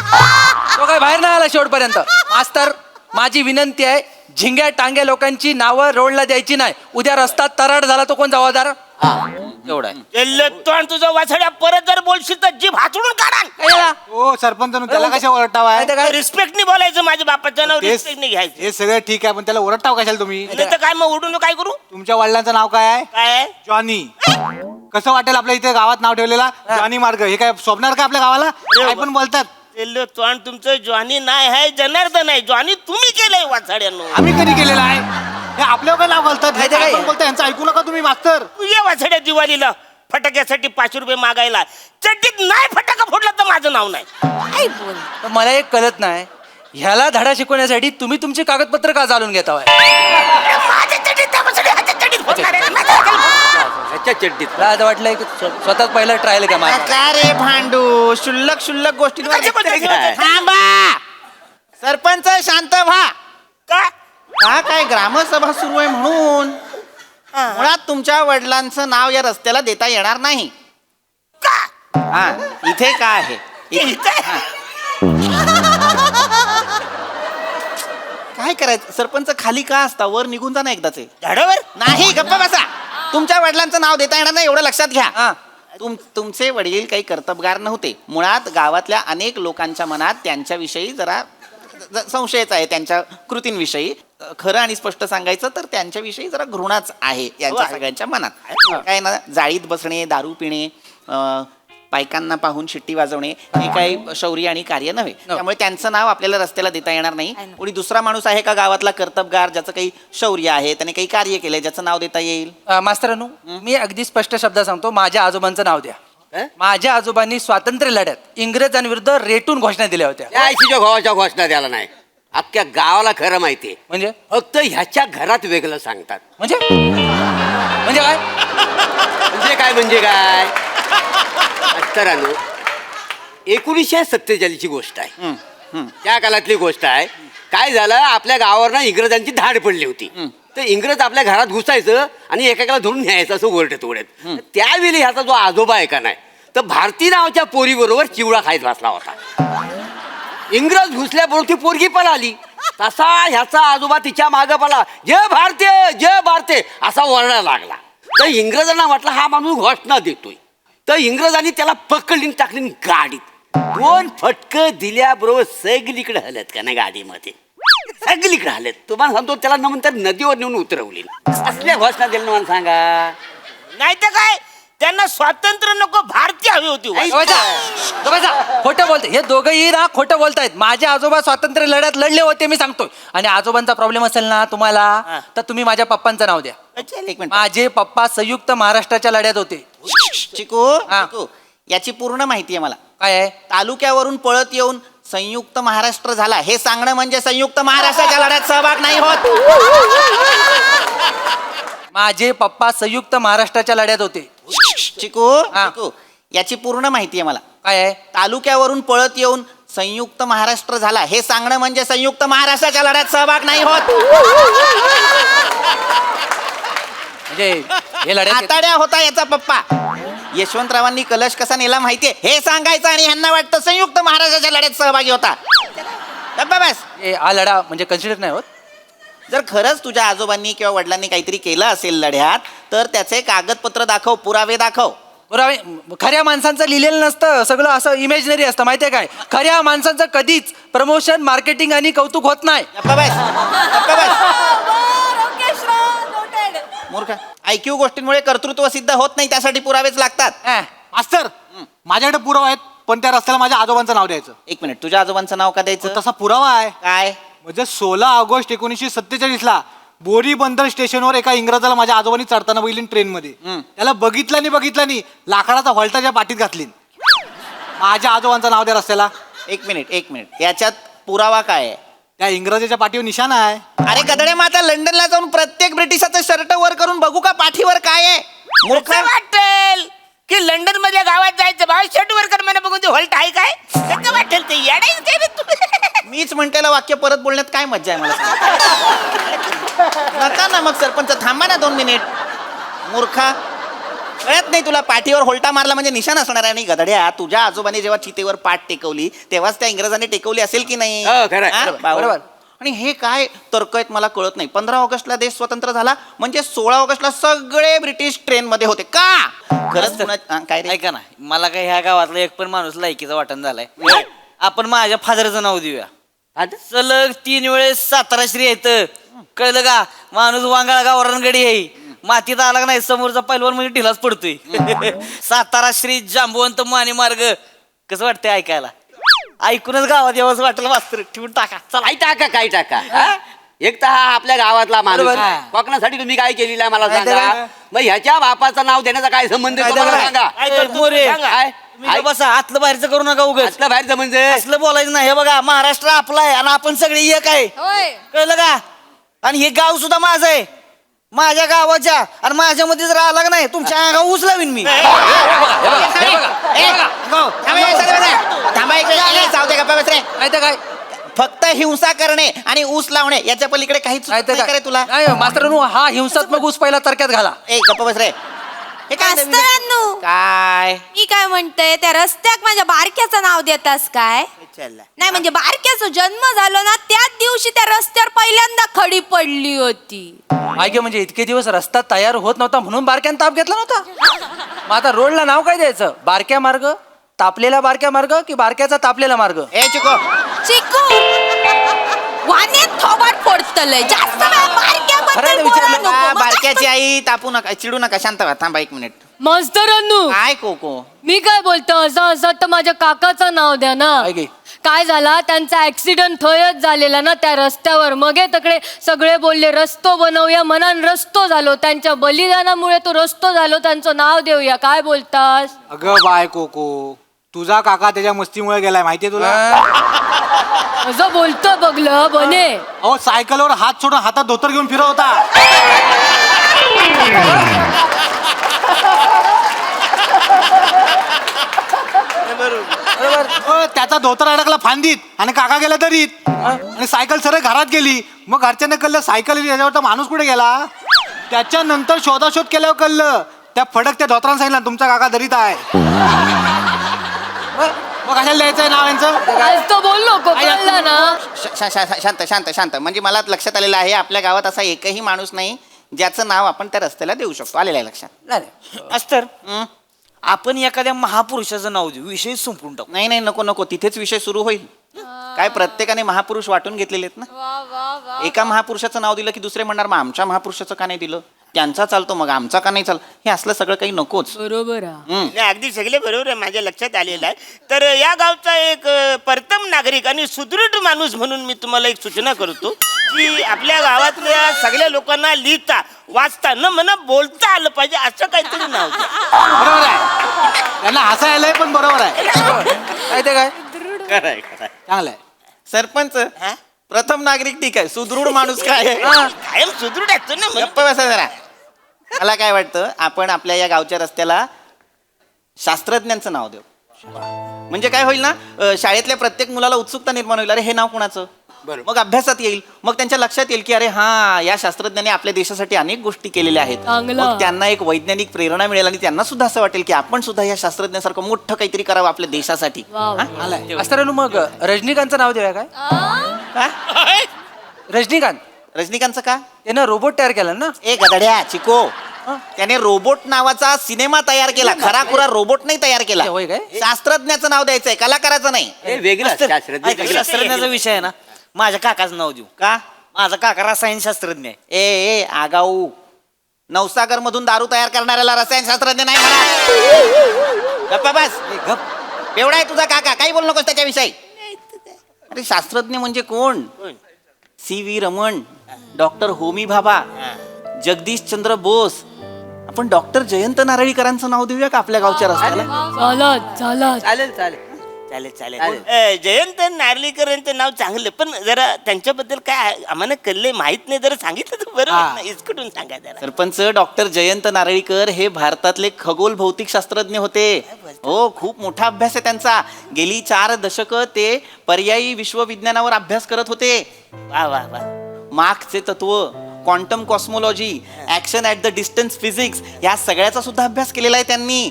Speaker 3: तो काय बाहेर नाही आला शेवटपर्यंत. मास्तर माझी विनंती आहे, झिंग्या टांग्या लोकांची नावं रोडला द्यायची नाही. उद्या रस्ता तराड झाला तो कोण जबाबदार? एवढा
Speaker 1: तो आणि तुझं वासड्या परत जर बोलशील तर जीभ हातून काढा.
Speaker 12: हो सरपंच त्याला कशा ओरडतावाय?
Speaker 3: काय
Speaker 1: रिस्पेक्टनी बोलायचं, माझ्या बापाचं नाव रिस्पेक्टनी घ्यायचं.
Speaker 12: हे सगळं ठीक आहे पण त्याला ओरडताव कशाला तुम्ही?
Speaker 1: नाही तर काय मग उडून काय करू?
Speaker 12: तुमच्या वडिलांचं नाव काय आहे?
Speaker 1: काय आहे?
Speaker 12: जॉनी. कसं वाटेल आपल्या इथे गावात नाव ठेवलेला जॉनी मार्ग? हे काय स्वप्नार का आपल्या गावाला? काय पण बोलतात.
Speaker 1: तो आणि तुमचं जॉनी नाही आहे, जनार्दन आहे. जॉनी तुम्ही केलंय वाचाड्यानो.
Speaker 12: आम्ही कधी केलेलं आहे? हे आपल्यावर काय नाव बोलतात? हे काय पण बोलतात, यांचं ऐकू नका तुम्ही मास्तर.
Speaker 1: तू ये वाचाड्या दिवाळीला फटाक्यासाठी 5 रुपये मागायला. चड्डीत नाही फटाका फोडला तर माझं नाव नाही. काय बोल?
Speaker 3: पण मला एक कळत नाही, ह्याला धडा शिकवण्यासाठी तुम्ही तुमची कागदपत्र का चालून घेताय?
Speaker 1: माझ्या चड्डीत त्या वाचाड्या ह्याच्या चड्डीत फोडणार आहे.
Speaker 4: ह्याच्या चड्डीत
Speaker 3: मला आता वाटलं की स्वतःच पहिलं ट्रायल का माझा.
Speaker 2: का रे भांडू, शुल्लक गोष्टींवर
Speaker 1: कशी बोलते?
Speaker 2: थांबा. सरपंच शांत व्हा.
Speaker 1: का?
Speaker 2: का काय ग्रामसभा सुरू आहे म्हणून मुळात तुमच्या वडिलांचं नाव या रस्त्याला देता येणार नाही.
Speaker 1: का?
Speaker 2: हा इथे काय आहे?
Speaker 1: इथे?
Speaker 2: हा. काय करायचं सरपंच? खाली का असता? वर निघून जा ना एकदाचे.
Speaker 1: झाडावर
Speaker 2: नाही गप्पा बसा. तुमच्या वडिलांचं नाव देता येणार नाही एवढं लक्षात घ्या. तुमचे वडील काही कर्तबगार नव्हते. मुळात गावातल्या अनेक लोकांच्या मनात त्यांच्याविषयी जरा संशयच आहे, त्यांच्या कृतींविषयी. खरं आणि स्पष्ट सांगायचं तर त्यांच्याविषयी जरा घृणाच आहे यांच्या सगळ्यांच्या मनात. काय ना, जाळीत बसणे, दारू पिणे, बायकांना पाहून शिट्टी वाजवणे हे काही शौर्य आणि कार्य नव्हे. त्यामुळे त्यांचं नाव आपल्याला रस्त्याला देता येणार नाही. कोणी दुसरा माणूस आहे का गावातला कर्तबगार ज्याचं काही शौर्य आहे, त्याने काही कार्य केलंय, ज्याचं नाव देता येईल?
Speaker 3: मास्तरानू, मी अगदी स्पष्ट शब्दात सांगतो, माझ्या आजोबांचं नाव द्या. माझ्या आजोबांनी स्वातंत्र्य लढ्यात इंग्रजांविरुद्ध रेटून घोषणा दिल्या होत्या.
Speaker 4: त्या आयशीच्या भावाच्या घोषणा द्यायला नाही, अख्ख्या गावाला खरं माहितीये.
Speaker 3: म्हणजे
Speaker 4: फक्त ह्याच्या घरात वेगळं सांगतात.
Speaker 3: म्हणजे काय?
Speaker 4: म्हणजे काय मास्तरांनो, 1947ची गोष्ट आहे. त्या काळातली गोष्ट आहे. काय झालं, आपल्या गावावर ना इंग्रजांची धाड पडली होती. तर इंग्रज आपल्या घरात घुसायचं आणि एकेकाला धरून न्यायचं असं ओरडत ओढत. त्यावेळी ह्याचा जो आजोबा आहे का नाही, तर भारती नावाच्या पोरीबरोबर चिवडा खायत बसला होता. इंग्रज घुसल्याबरोबर ती पोरगी पळाली. तसा ह्याचा आजोबा तिच्या मागं पळा, जय भारतीय जय भारतीय असा ओरडायला लागला. तर इंग्रजांना वाटलं हा माणूस घोषणा देतोय. तर इंग्रजांनी त्याला पकडली टाकली गाडीत. 2 फटकं दिल्याबरोबर सगळीकडे हलत का नाही गाडीमध्ये, सगळीकडे हलत. तुम्हाला सांगतो त्याला नंतर नदीवर नेऊन उतरवली. असल्या घोषणा दिल्या मला सांगा.
Speaker 1: नाही तर काय, त्यांना स्वातंत्र्य नको, भारतीय हवी होती.
Speaker 3: खोटं बोलते हे दोघंही ना, खोटं बोलतायत. माझे आजोबा स्वातंत्र्य लढ्यात लढले होते मी सांगतोय. आणि आजोबांचा प्रॉब्लेम असेल ना तुम्हाला, तर तुम्ही माझ्या पप्पांचं नाव द्या.
Speaker 2: एक मिनिट.
Speaker 3: माझे पप्पा संयुक्त महाराष्ट्राच्या लढ्यात होते.
Speaker 2: चिकू याची पूर्ण माहिती आहे मला.
Speaker 3: काय आहे?
Speaker 2: तालुक्यावरून पळत येऊन संयुक्त महाराष्ट्र झाला हे सांगणं म्हणजे संयुक्त महाराष्ट्राच्या लढ्यात सहभाग नाही होत.
Speaker 3: माझे पप्पा संयुक्त महाराष्ट्राच्या लढ्यात होते.
Speaker 2: चिकू याची पूर्ण माहिती आहे मला.
Speaker 3: काय आहे?
Speaker 2: तालुक्यावरून पळत येऊन संयुक्त महाराष्ट्र झाला हे सांगणं म्हणजे संयुक्त महाराष्ट्राच्या लढ्यात सहभाग नाही होत.
Speaker 3: म्हणजे हे लढ्यात
Speaker 2: आताड्या होता याचा पप्पा. यशवंतरावांनी कलश कसा नेला माहितीये हे सांगायचं आणि ह्यांना वाटतं संयुक्त महाराष्ट्राच्या लढ्यात सहभागी होता. बस
Speaker 3: हा लढा म्हणजे कन्सिडर नाही होत.
Speaker 2: जर खरंच तुझ्या आजोबांनी किंवा वडिलांनी काहीतरी केलं असेल लढ्यात, तर त्याचे कागदपत्र दाखव, पुरावे दाखव.
Speaker 3: बरं आम्ही खऱ्या माणसांचं लिहिलेलं नसतं, सगळं असं इमॅजिनरी असतं माहितीये काय. खऱ्या माणसांचं कधीच प्रमोशन, मार्केटिंग आणि कौतुक होत नाही.
Speaker 2: गप्पा बस, गप्पा बस.
Speaker 5: नोटेड.
Speaker 2: मूर्ख. IQ गोष्टींमुळे कर्तृत्व सिद्ध होत नाही, त्यासाठी पुरावेच लागतात.
Speaker 12: मास्तर माझ्याकडे पुरावा आहेत, पण त्या रस्त्याला माझ्या आजोबांचं नाव द्यायचं.
Speaker 2: एक मिनिट, तुझ्या आजोबांचं नाव का द्यायचं?
Speaker 12: तसा पुरावा आहे.
Speaker 2: काय?
Speaker 12: म्हणजे 16 ऑगस्ट 1947 बोरी बंदर स्टेशनवर एका इंग्रजाला माझ्या आजोबांनी चढताना बघितली ट्रेनमध्ये. त्याला बघितलं नाही लाकडाचा व्हॉल्टाच्या पाठीत घातली. माझ्या आजोबांचं नाव द्या रस्त्याला.
Speaker 2: एक मिनिट, याच्यात पुरावा काय आहे?
Speaker 12: त्या इंग्रजाच्या पाठीवर निशाण आहे.
Speaker 2: अरे गदडे, मग आता लंडनला जाऊन प्रत्येक ब्रिटिशाचं शर्ट वर करून बघू का पाठीवर काय आहे? मूर्ख.
Speaker 1: कसं वाटेल की लंडन मधल्या गावात जायचं बा, शर्ट वर कर मला बघून ते हॉल्ट आहे काय? कसं वाटेल ते येडायचं काय रे तू?
Speaker 2: मीच म्हणतेला वाक्य परत बोलण्यात काय मज्जा आहे मला सांग. नका ना मग सरपंच, थांबा ना 2 मिनिट. मूर्खा, कळत नाही तुला? पाठीवर होल्टा मारला म्हणजे निशाण असणार आहे. आणि गधड्या, तुझ्या आजोबाने जेव्हा चितेवर पाठ टेकवली तेव्हाच त्या इंग्रजांनी टेकवली असेल की नाही?
Speaker 4: हो, खरं आहे.
Speaker 2: हा?
Speaker 3: बरोबर.
Speaker 2: आणि हे काय तर्क आहेत मला कळत नाही. 15 ऑगस्टला देश स्वतंत्र झाला म्हणजे 16 ऑगस्टला सगळे ब्रिटिश ट्रेन मध्ये होते का? खरंच काय रे?
Speaker 13: ऐका ना, मला काही ह्या गावातला एक पण माणूस लायकीचा वाटण झालाय. आपण माझ्या फादरचं नाव देऊया. सलग 3 वेळेस सातारा श्री येतं, कळलं का? माणूस वांगाळा गावरानगडी आहे, मातीत आला का नाही समोरचा पैलवान म्हणजे ढिलाच पडतोय. सातारा श्री जांबवंत माने मार्ग. कसं वाटतंय ऐकायला? ऐकूनच गावात यावंच वाटलं. मास्तर ठेवून टाका.
Speaker 4: चला काही टाका हा? एक तर हा आपल्या गावातला माणूस आहे. कोकणासाठी तुम्ही काय केलेलं आहे मला सांगा. मग ह्याच्या बापाचं नाव देण्याचा काय संबंध आहे तो मला सांगा.
Speaker 1: काय करतो तू?
Speaker 13: मोरे,
Speaker 1: सांगा.
Speaker 4: काय?
Speaker 13: तुम्ही बसा, आतलं बाहेरचं करू नका उगाच.
Speaker 4: असलं बाहेरचं म्हणजे
Speaker 13: असलं बोलायचं नाही. हे बघा, महाराष्ट्र आपला आहे आणि आपण सगळे एक आहे,
Speaker 5: होय.
Speaker 13: कळलं का? आणि हे गाव सुद्धा माझं आहे, माझ्या गावाच्या. आणि माझ्यामध्ये जर आला का नाही तुमच्या अंगावर ऊस लावीन मी.
Speaker 3: माहिती काय,
Speaker 2: फक्त हिंसा करणे आणि ऊस लावणे याच्या पलीकडे काहीच
Speaker 3: माहिती
Speaker 2: नाही करे तुला.
Speaker 3: नाही मास्तर, हा हिंसात्मक ऊस पहिला तरक्यात घाला.
Speaker 2: ए गप्प बस रे. हे काय नवीन आहे?
Speaker 7: मास्तरांनो,
Speaker 2: काय
Speaker 7: मी काय म्हणते, त्या रस्त्याक माझ्या बारक्याचं नाव देतास काय? नाही म्हणजे बारक्याचा जन्म झालो ना त्याच दिवशी त्या रस्त्यावर पहिल्यांदा खडी पडली होती.
Speaker 3: ऐक, म्हणजे इतके दिवस रस्ता तयार होत नव्हता म्हणून बारक्यानं ताप घेतला नव्हता. मग आता रोडला नाव काय द्यायचं? बारक्या मार्ग, तापलेला बारक्या मार्ग की बारक्याचा तापलेला मार्ग?
Speaker 2: ए चिको,
Speaker 7: चिकू वाण्यात थोबाड फोडतलंय. जास्त वेळ बारक्याबद्दल
Speaker 3: खरं
Speaker 7: बोलायला
Speaker 3: विचारलं
Speaker 7: नको. मग
Speaker 2: बारक्याची आई तापू नका, चिडू नका, शांत व्हा. थांबा 1 मिनिट.
Speaker 14: मास्तरांनो,
Speaker 2: काय कोको?
Speaker 14: मी काय बोलतो, असं तर माझ्या काकाचं नाव द्या ना.
Speaker 3: ऐक,
Speaker 14: काय झाला, त्यांचा ऍक्सिडेंट थयच झालेला ना त्या रस्त्यावर. मग हे तकडे सगळे बोलले रस्तो बनवूया, मनान रस्तो झालो. त्यांच्या बलिदानामुळे तो रस्तो झालो, त्यांचं नाव देऊया. काय बोलतास?
Speaker 12: अगं बाय कोको, तुझा काका त्याच्या मस्तीमुळे गेलाय माहितीये तुला.
Speaker 14: असं बोलतो बघलं बने.
Speaker 12: अहो सायकलवर हात सोडून हातात धोतर घेऊन फिरत होता. त्याचा धोतर अडकला फांदीत आणि काका गेला दरीत आणि सायकल सरळ घरात गेली. मग घरच्यांना कळलं सायकल याच्यावर तर माणूस कुठे गेला. त्याच्यानंतर शोधाशोध केल्यावर कळलं त्या फडक त्या धोतरानं सांगितलं तुमचा काका दरीत आहे. मग कशाला लिहायचंय नाव यांचं?
Speaker 14: आज तो बोललो कळलं ना.
Speaker 2: शांत शांत शांत. म्हणजे मला लक्षात आलेलं आहे आपल्या गावात असा एकही माणूस नाही ज्याचं नाव आपण त्या रस्त्याला देऊ शकतो. आलेलं आहे लक्षात.
Speaker 13: अस्तर, आपण एखाद्या महापुरुषाचं नाव देऊ, विषय संपून टाकू.
Speaker 2: नाही नाही, नको नको, तिथेच विषय सुरू होईल. काय प्रत्येकाने महापुरुष वाटून घेतलेले आहेत ना. एका महापुरुषाचं नाव दिलं की दुसरे म्हणणार मग आमच्या महापुरुषाचं का नाही दिलं, त्यांचा चालतो मग आमचा का नाही चाल. हे असलं सगळं काही नकोच.
Speaker 14: बरोबर
Speaker 1: नाही, अगदी सगळे बरोबर आहे, माझ्या लक्षात आलेलं आहे. तर या गावचा एक परतम नागरिक आणि सुदृढ माणूस म्हणून मी तुम्हाला एक सूचना करतो की आपल्या गावातल्या सगळ्या लोकांना लिहिता वाचता न म्हणा बोलता आलं पाहिजे असं काहीतरी नाव द्या.
Speaker 12: बरोबर आहे, त्यांना हसायलाय पण बरोबर आहे.
Speaker 3: माहिती काय,
Speaker 4: खरंय
Speaker 12: चांगलं आहे.
Speaker 2: सरपंच, प्रथम नागरिक ठीक आहे, सुदृढ माणूस काय आहे?
Speaker 1: कायम सुदृढ असतो ना मग.
Speaker 2: गप्प बसा जरा. मला काय वाटतं आपण आपल्या या गावच्या रस्त्याला शास्त्रज्ञांचं नाव देऊ. म्हणजे काय होईल ना, शाळेतल्या प्रत्येक मुलाला उत्सुकता निर्माण होईल. अरे हे नाव कोणाचं? मग अभ्यासात येईल, मग त्यांच्या लक्षात येईल की अरे हा या शास्त्रज्ञांनी आपल्या देशासाठी अनेक गोष्टी केलेल्या आहेत. मग त्यांना एक वैज्ञानिक प्रेरणा मिळेल आणि त्यांना सुद्धा असं वाटेल की आपण सुद्धा या शास्त्रज्ञासारखं मोठं काहीतरी करावं आपल्या देशासाठी.
Speaker 3: मास्तरांनो, मग रजनीकांतचं नाव देऊया काय?
Speaker 2: काय?
Speaker 3: रजनीकांत.
Speaker 2: रजनीकांतचं का?
Speaker 3: त्यानं रोबोट तयार केला ना.
Speaker 2: ए गदड्या चिको, त्याने रोबोट नावाचा सिनेमा तयार केला. खराखुरा रोबोट नाही तयार केला.
Speaker 3: होय काय?
Speaker 2: शास्त्रज्ञाचं नाव द्यायचंय, कलाकाराचं नाही.
Speaker 4: हे वेगळं असतं, शास्त्रज्ञ
Speaker 13: ऐका, शास्त्रज्ञाचा विषय आहे ना, माझ्या काकाचं नाव देऊ
Speaker 2: का?
Speaker 13: माझा काका रसायनशास्त्रज्ञ आहे.
Speaker 2: ए आगाऊ, नवसागर मधून दारू तयार करणाऱ्याला रसायनशास्त्रज्ञ नाही म्हणा. गप्पा बस. एवढा आहे तुझा काका, काही बोलू नकोस त्याच्याविषयी. अरे शास्त्रज्ञ म्हणजे कोण? CV Raman, doctor Homi Bhabha, Jagdish Chandra Bose. आपण डॉक्टर जयंत नारळीकरांचं नाव देऊया का आपल्या गावच्या रस्त्याला?
Speaker 4: चालेल चालेल
Speaker 1: चालेल चालेल. जयंत नार्लीकरांचं नाव चांगलं, पण जरा त्यांच्याबद्दल काय आम्हाला कळले माहित नाही, जरा सांगितलं तर बरोबर ना, इसकडून सांगा जरा.
Speaker 2: सरपंच डॉक्टर जयंत नारळीकर हे भारतातले खगोल भौतिक शास्त्रज्ञ होते. हो, खूप मोठा अभ्यास आहे त्यांचा. गेली 4 दशकं ते पर्यायी विश्वविज्ञानावर अभ्यास करत होते.
Speaker 1: वा वा वा.
Speaker 2: मार्क्सचे तत्व, quantum cosmology, action at the distance physics, या सगळ्याचा सुद्धा अभ्यास केलेला आहे त्यांनी.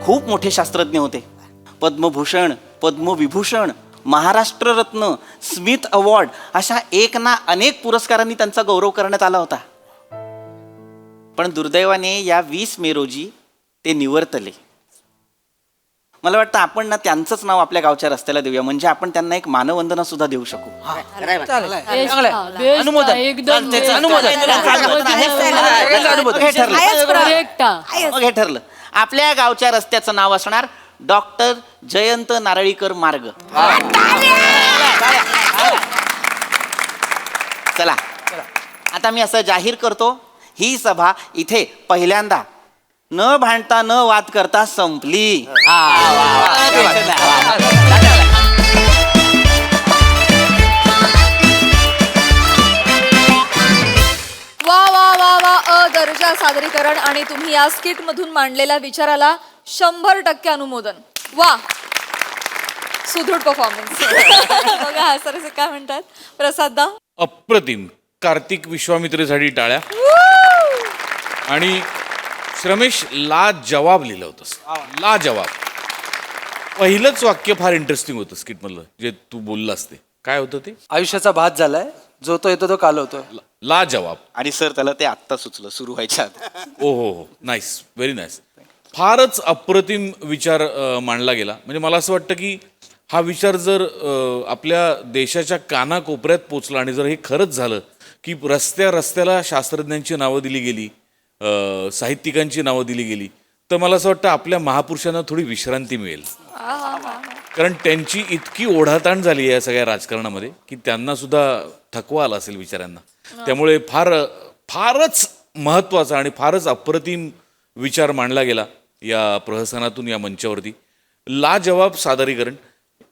Speaker 2: खूप मोठे शास्त्रज्ञ होते. पद्मभूषण, पद्मविभूषण, महाराष्ट्र रत्न, स्मिथ अवॉर्ड अशा एक ना अनेक पुरस्कारांनी त्यांचा गौरव करण्यात आला होता. पण दुर्दैवाने या 20 मे रोजी ते निवर्तले. मला वाटतं आपण ना त्यांचंच नाव आपल्या गावच्या रस्त्याला देऊया, म्हणजे आपण त्यांना एक मानवंदना सुद्धा देऊ शकू.
Speaker 3: अनुमोदन.
Speaker 14: एकदम
Speaker 3: चालतंय, अनुमोदन.
Speaker 2: हे ठरलं.
Speaker 14: Correct.
Speaker 2: मग हे ठरलं. आपल्या गावच्या रस्त्याचं नाव असणार डॉक्टर जयंत नारळीकर मार्ग. चला, आता मी असं जाहीर करतो, ही सभा इथे पहिल्यांदा न भांडता न वाद करता संपली.
Speaker 5: वा वा वा वा, दर्जा सादरीकरण आणि तुम्ही या स्किट मधून मांडलेल्या विचाराला 100% अनुमोदन. वा, सुदृढ परफॉर्मन्स. बघा हा सर काय म्हणतात प्रसाद.
Speaker 10: अप्रतिम. कार्तिक विश्वामित्रेसाठी टाळ्या. आणि श्रमेश, ला जवाब लिहिलं होतंस. ला जवाब. पहिलंच वाक्य फार इंटरेस्टिंग होतं स्किट मधलं, जे तू बोललास ते काय होतं ते?
Speaker 3: आयुष्याचा भात झालाय, जो तो येतो तो कालवतो.
Speaker 10: ला जवाब.
Speaker 2: आणि सर त्याला ते आत्ता सुचलं सुरू व्हायच्या आधी.
Speaker 10: ओ हो, नाईस, व्हेरी नाईस. फारच अप्रतिम विचार मांडला गेला. म्हणजे मला असं वाटतं की हा विचार जर आपल्या देशाच्या कानाकोपऱ्यात पोचला आणि जर हे खरंच झालं की रस्त्याला शास्त्रज्ञांची नावं दिली गेली, साहित्यिकांची नावं दिली गेली, तर मला असं वाटतं आपल्या महापुरुषांना थोडी विश्रांती मिळेल. कारण त्यांची इतकी ओढाताण झाली आहे या सगळ्या राजकारणामध्ये की त्यांना सुद्धा थकवा आला असेल विचारांना. त्यामुळे फारच महत्त्वाचा आणि फारच अप्रतिम विचार मांडला गेला या प्रहसनातून, या मंचावरती. ला जवाब सादरीकरण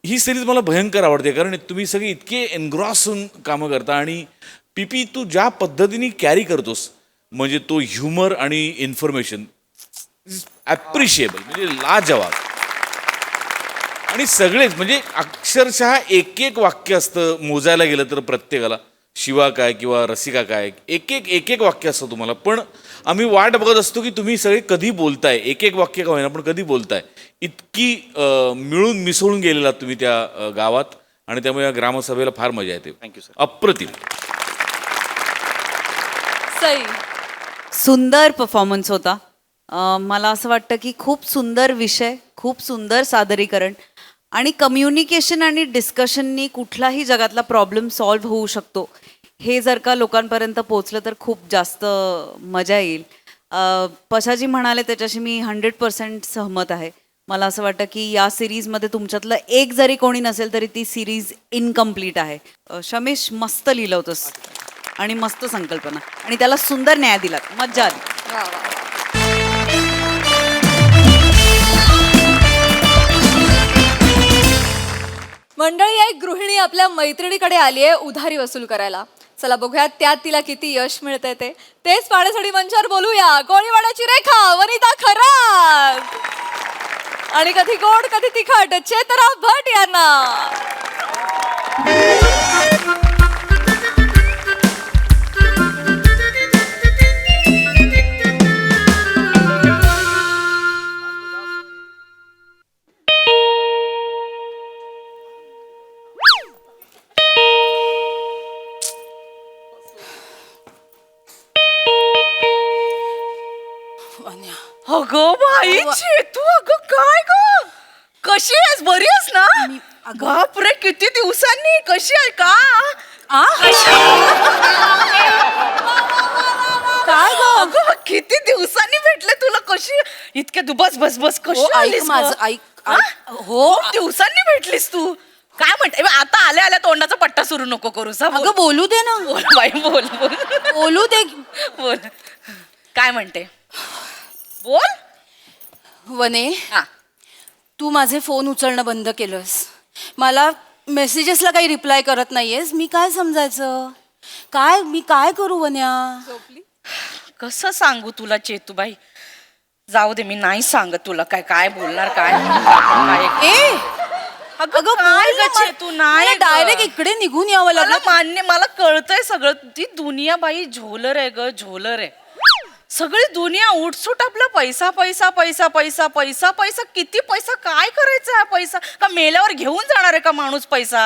Speaker 10: ही सिरीज मला भयंकर आवडते, कारण तुम्ही सगळे इतके एनग्रॉस होऊन कामं करता. आणि पीपी तू ज्या पद्धतीने कॅरी करतोस, म्हणजे तो ह्युमर आणि इन्फॉर्मेशन ॲप्रिशिएबल, म्हणजे ला जवाब. आणि सगळेच म्हणजे अक्षरशः एक वाक्य असतं मोजायला गेलं तर प्रत्येकाला, शिवा काय किंवा रसिका काय, एक वाक्य असतं तुम्हाला. पण आम्ही वाट बघत असतो की तुम्ही सगळे कधी बोलताय, एक वाक्य का होईना पण कधी बोलताय. इतकी मिळून मिसळून गेलेला तुम्ही त्या गावात, आणि त्यामुळे या ग्रामसभेला फार मजा येते.
Speaker 2: Thank you sir.
Speaker 10: अप्रतिम.
Speaker 5: सई.
Speaker 11: सुंदर परफॉर्मन्स होता. मला असं वाटतं की खूप सुंदर विषय, खूप सुंदर सादरीकरण, आणि कम्युनिकेशन आणि डिस्कशननी कुठलाही जगातला प्रॉब्लेम सॉल्व्ह होऊ शकतो हे जर का लोकांपर्यंत पोचलं तर खूप जास्त मजा येईल. पशाजी म्हणाले त्याच्याशी मी 100% सहमत आहे. मला असं वाटतं की या सिरीजमध्ये तुमच्यातलं एक जरी कोणी नसेल तरी ती सिरीज इनकम्प्लीट आहे. शमेश, मस्त लिहिलं होतंस आणि मस्त संकल्पना, आणि त्याला सुंदर न्याय दिला, मज्जा आली.
Speaker 5: मंडळी, एक गृहिणी आपल्या मैत्रिणीकडे आली आहे उधारी वसूल करायला. चला बघूयात त्यात तिला किती यश मिळतंय ते. तेच पाहण्यासाठी मंचावर बोलूया कोळीवाड्याची रेखा, वनिता खरात, आणि कधी गोड कधी तिखट चेतरा भट यांना.
Speaker 11: अगं बाई तू अगं काय ग कशी आहेस बरी आहेस ना बापरे किती दिवसांनी कशी आहे का काय ग अगं किती दिवसांनी भेटले तुला कशी इतके तू बस बस बस कशी आलीस
Speaker 7: माझं ऐक हो
Speaker 11: खूप दिवसांनी भेटलीस तू काय म्हणते आता आल्या आल्या तोंडाचा पट्टा सुरू नको करू
Speaker 7: अगं बोलू दे ना
Speaker 11: बोल बाई बोल बोल
Speaker 7: बोलू दे
Speaker 11: बोल काय म्हणते बोल
Speaker 7: वने
Speaker 11: हा
Speaker 7: तू माझे फोन उचलणं बंद केलंस मला मेसेजेसला काही रिप्लाय करत नाहीयेस मी काय समजायचं मी काय करू वन्या
Speaker 11: कसं सांगू तुला चेतूबाई जाऊ दे मी नाही सांगत तुला काय काय बोलणार काय अगं काय ग चेतू नाही
Speaker 7: डायरेक्ट इकडे निघून यावं
Speaker 11: मला
Speaker 7: लागलं
Speaker 11: मान्य मला कळतंय सगळं ती दुनिया बाई झोलर आहे ग झोलर आहे सगळी दुनिया उठसूट आपला पैसा पैसा पैसा पैसा पैसा पैसा किती पैसा काय करायचा हा पैसा का मेल्यावर घेऊन जाणार आहे का माणूस पैसा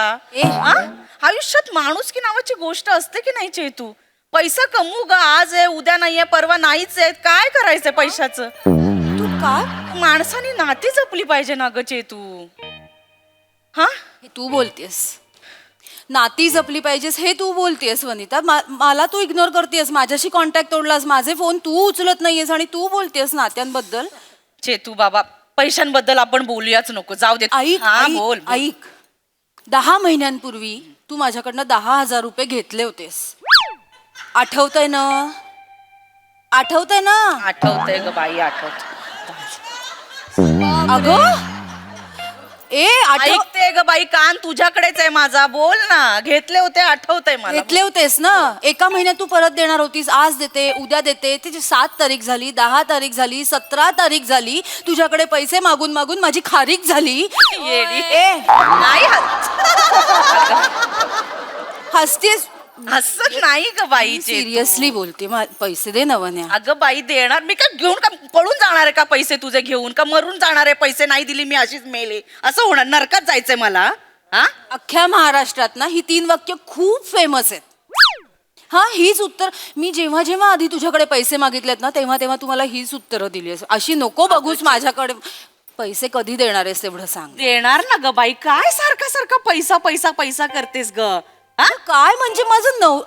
Speaker 11: आयुष्यात माणूस की नावाची गोष्ट असते की नाही चेतू पैसा कमवू ग आज आहे उद्या नाहीये परवा नाहीच आहे काय करायचंय पैशाचं
Speaker 7: तू काय
Speaker 11: माणसाने नाती जपली पाहिजे ना ग चेतू हा
Speaker 7: हे तू बोलतेस नाती जपली पाहिजेस हे तू बोलतेस वनिता मला तू इग्नोर करतेस माझ्याशी कॉन्टॅक्ट तोडलास माझे फोन तू उचलत नाहीयेस आणि तू बोलतेस नात्यांबद्दल
Speaker 11: चेतू बाबा पैशांबद्दल आपण बोलूयाच नको जाऊ दे बोल
Speaker 7: ऐक 10 महिन्यांपूर्वी तू माझ्याकडनं 10,000 रुपये घेतले होतेस आठवतंय ना
Speaker 11: आठवतंय ग बाई आठवत
Speaker 7: अगं
Speaker 11: ऐकते ग बाई कान तुझ्याकडेच आहे माझा बोल ना घेतले होते आठवतंय मला
Speaker 7: घेतले होतेस ना एका महिन्यात तू परत देणार होतीस आज देते उद्या देते त्याची 7 तारीख झाली 10 तारीख झाली 17 तारीख झाली तुझ्याकडे पैसे मागून मागून माझी खारीक झाली
Speaker 11: नाही
Speaker 7: हसतेस
Speaker 11: हसत नाही ग बाई
Speaker 7: सिरियसली बोलते पैसे दे ना वन्या
Speaker 11: अगं बाई देणार मी का घेऊन का पळून जाणार आहे का पैसे तुझे घेऊन का मरून जाणार आहे पैसे नाही दिली मी अशीच मेले असं होणार नरकात जायचंय मला
Speaker 7: अख्ख्या महाराष्ट्रात ना ही 3 वाक्य खूप फेमस आहेत हीच उत्तर मी जेव्हा जेव्हा आधी तुझ्याकडे पैसे मागितलेत ना तेव्हा तेव्हा तुम्हाला हीच उत्तरं दिली आहेस अशी नको बघूच माझ्याकडे पैसे कधी देणार आहेस तेवढं सांग
Speaker 11: देणार ना ग बाई काय सारखा सारखा पैसा पैसा पैसा करतेस ग
Speaker 7: काय म्हणजे माझं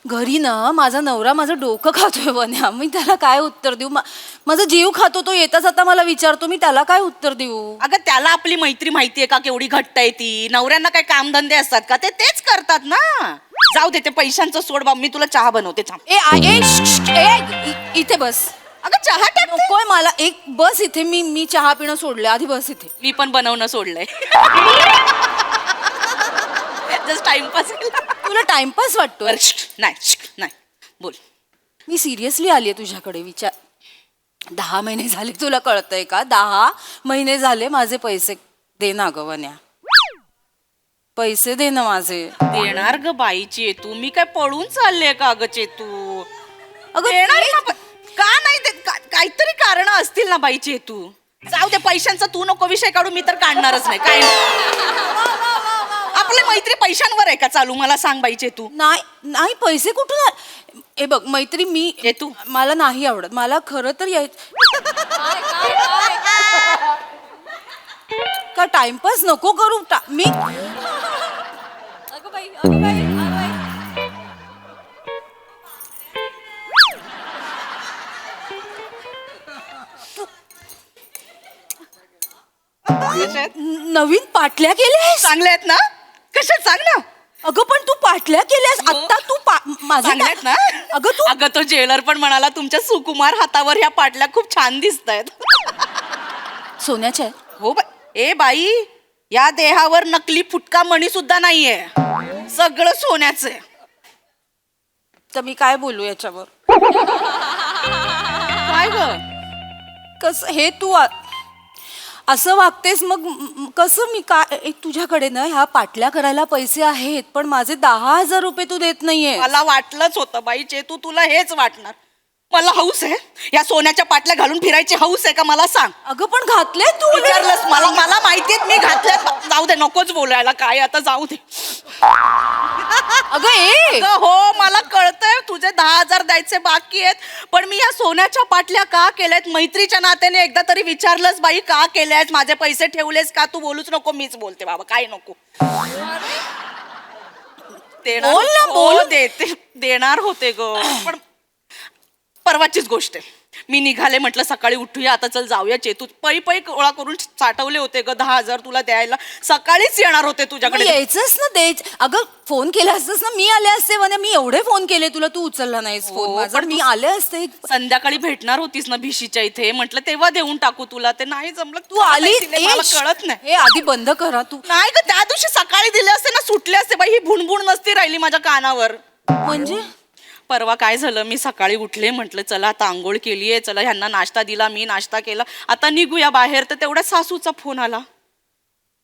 Speaker 7: घरी ना माझा नवरा माझं डोकं खातोय वन्या मी त्याला काय उत्तर देऊ माझा जीव खातो तो येता जाता मला विचारतो मी त्याला काय उत्तर देऊ
Speaker 11: अगं त्याला आपली मैत्री माहितीये का केवढी घट्ट आहे ती नवऱ्यांना काय कामधंदे असतात का ते तेच करतात ना जाऊ दे ते पैशांचं सोड बाबा मी तुला चहा बनवते
Speaker 7: इथे बस
Speaker 11: अगं चहा
Speaker 7: नकोय मला एक बस इथे मी चहा पिणं सोडलंय आधी बस इथे
Speaker 11: मी पण बनवणं सोडलंय जस्ट टाइमपास
Speaker 7: तुला टाइमपास वाटतो
Speaker 11: नाही बोल
Speaker 7: मी सिरियसली आली आहे तुझ्याकडे विचार 10 महिने झाले तुला कळतंय का 10 महिने झाले माझे पैसे दे ना ग वन्या पैसे दे ना माझे
Speaker 11: देणार ग बाई चेतू मी काय पळून चालले का ग चेतू अगं का नाही देत काहीतरी कारण असतील ना बाई चेतू जाऊ दे पैशांचा तू नको विषय काढू मी तर काढणारच नाही काय आपली मैत्री पैशांवर आहे का चालू मला सांग बाई चेतू
Speaker 7: नाही पैसे कुठून हे बघ मैत्री मी
Speaker 11: चेतू
Speaker 7: मला नाही आवडत मला खरं तर का टाइमपास नको करू मी नवीन पाटल्या केल्या
Speaker 11: चांगल्या आहेत ना कशा सांग ना
Speaker 7: अगं पण तू पाटल्या केल्यास आता तू माझ्या
Speaker 11: ना अगं तो ज्वेलर पण म्हणाला तुमच्या सुकुमार हातावर ह्या पाटल्या खूप छान दिसत आहेत
Speaker 7: सोन्याच्या
Speaker 11: हो ए बाई या देहावर नकली फुटका मणी सुद्धा नाहीये सगळं सोन्याचं आहे
Speaker 7: तर मी काय बोलू याच्यावर
Speaker 11: काय ग
Speaker 7: कस हे तू असं वागतेस मग कसं मी काय तुझ्याकडे ना ह्या पाटल्या करायला पैसे आहेत पण माझे 10,000 रुपये तू देत नाहीये
Speaker 11: मला वाटलंच होतं बाई चेतू तुला हेच वाटणार मला हौस आहे या सोन्याच्या पाटल्या घालून फिरायची हौस आहे का मला सांग
Speaker 7: अगं पण घातले तू
Speaker 11: विचारलंस मला माहितीये मी घातल्यात जाऊ दे नकोच बोलायला काय आता जाऊ दे अगं ए
Speaker 15: हो मला कळतंय तुझे 10,000 द्यायचे बाकी आहेत, पण मी या सोन्याच्या पाटल्या का केल्यात? मैत्रीच्या नात्याने एकदा तरी विचारलंस बाई का केल्यास? माझे पैसे ठेवलेस का? तू बोलूच नको, मीच बोलते बाबा, काय नको.
Speaker 11: बोल ना, बोल.
Speaker 15: देणार होते ग, पण परवाचीच गोष्ट आहे. मी निघाले, म्हटलं सकाळी उठूया, आता चल जाऊया चेतू. पै गोळा करून साठवले होते ग 10,000 तुला द्यायला. सकाळीच येणार होते तुझ्याकडे.
Speaker 11: यायचंच ना देच. अगं फोन केला असतस ना, मी आले असते. वने मी एवढे फोन केले तुला, तू उचलला नाहीस फोन माझा.
Speaker 15: पण
Speaker 11: मी आले असते.
Speaker 15: संध्याकाळी भेटणार होतीस ना भिशीच्या इथे, म्हटलं तेव्हा देऊन टाकू तुला. ते नाही जमलं.
Speaker 11: तू आली
Speaker 15: मला कळत नाही.
Speaker 11: हे आधी बंद करा तू.
Speaker 15: नाही ग, त्या दिवशी सकाळी दिले असते ना, सुटले असते बाई. ही भुणभुण नसती राहिली माझ्या कानावर.
Speaker 11: म्हणजे
Speaker 15: परवा काय झालं, मी सकाळी उठले, म्हटलं चला आता आंघोळ केलीये, चला ह्यांना नाश्ता दिला, मी नाश्ता केला, आता निघूया बाहेर. तर तेवढ्या सासूचा फोन आला.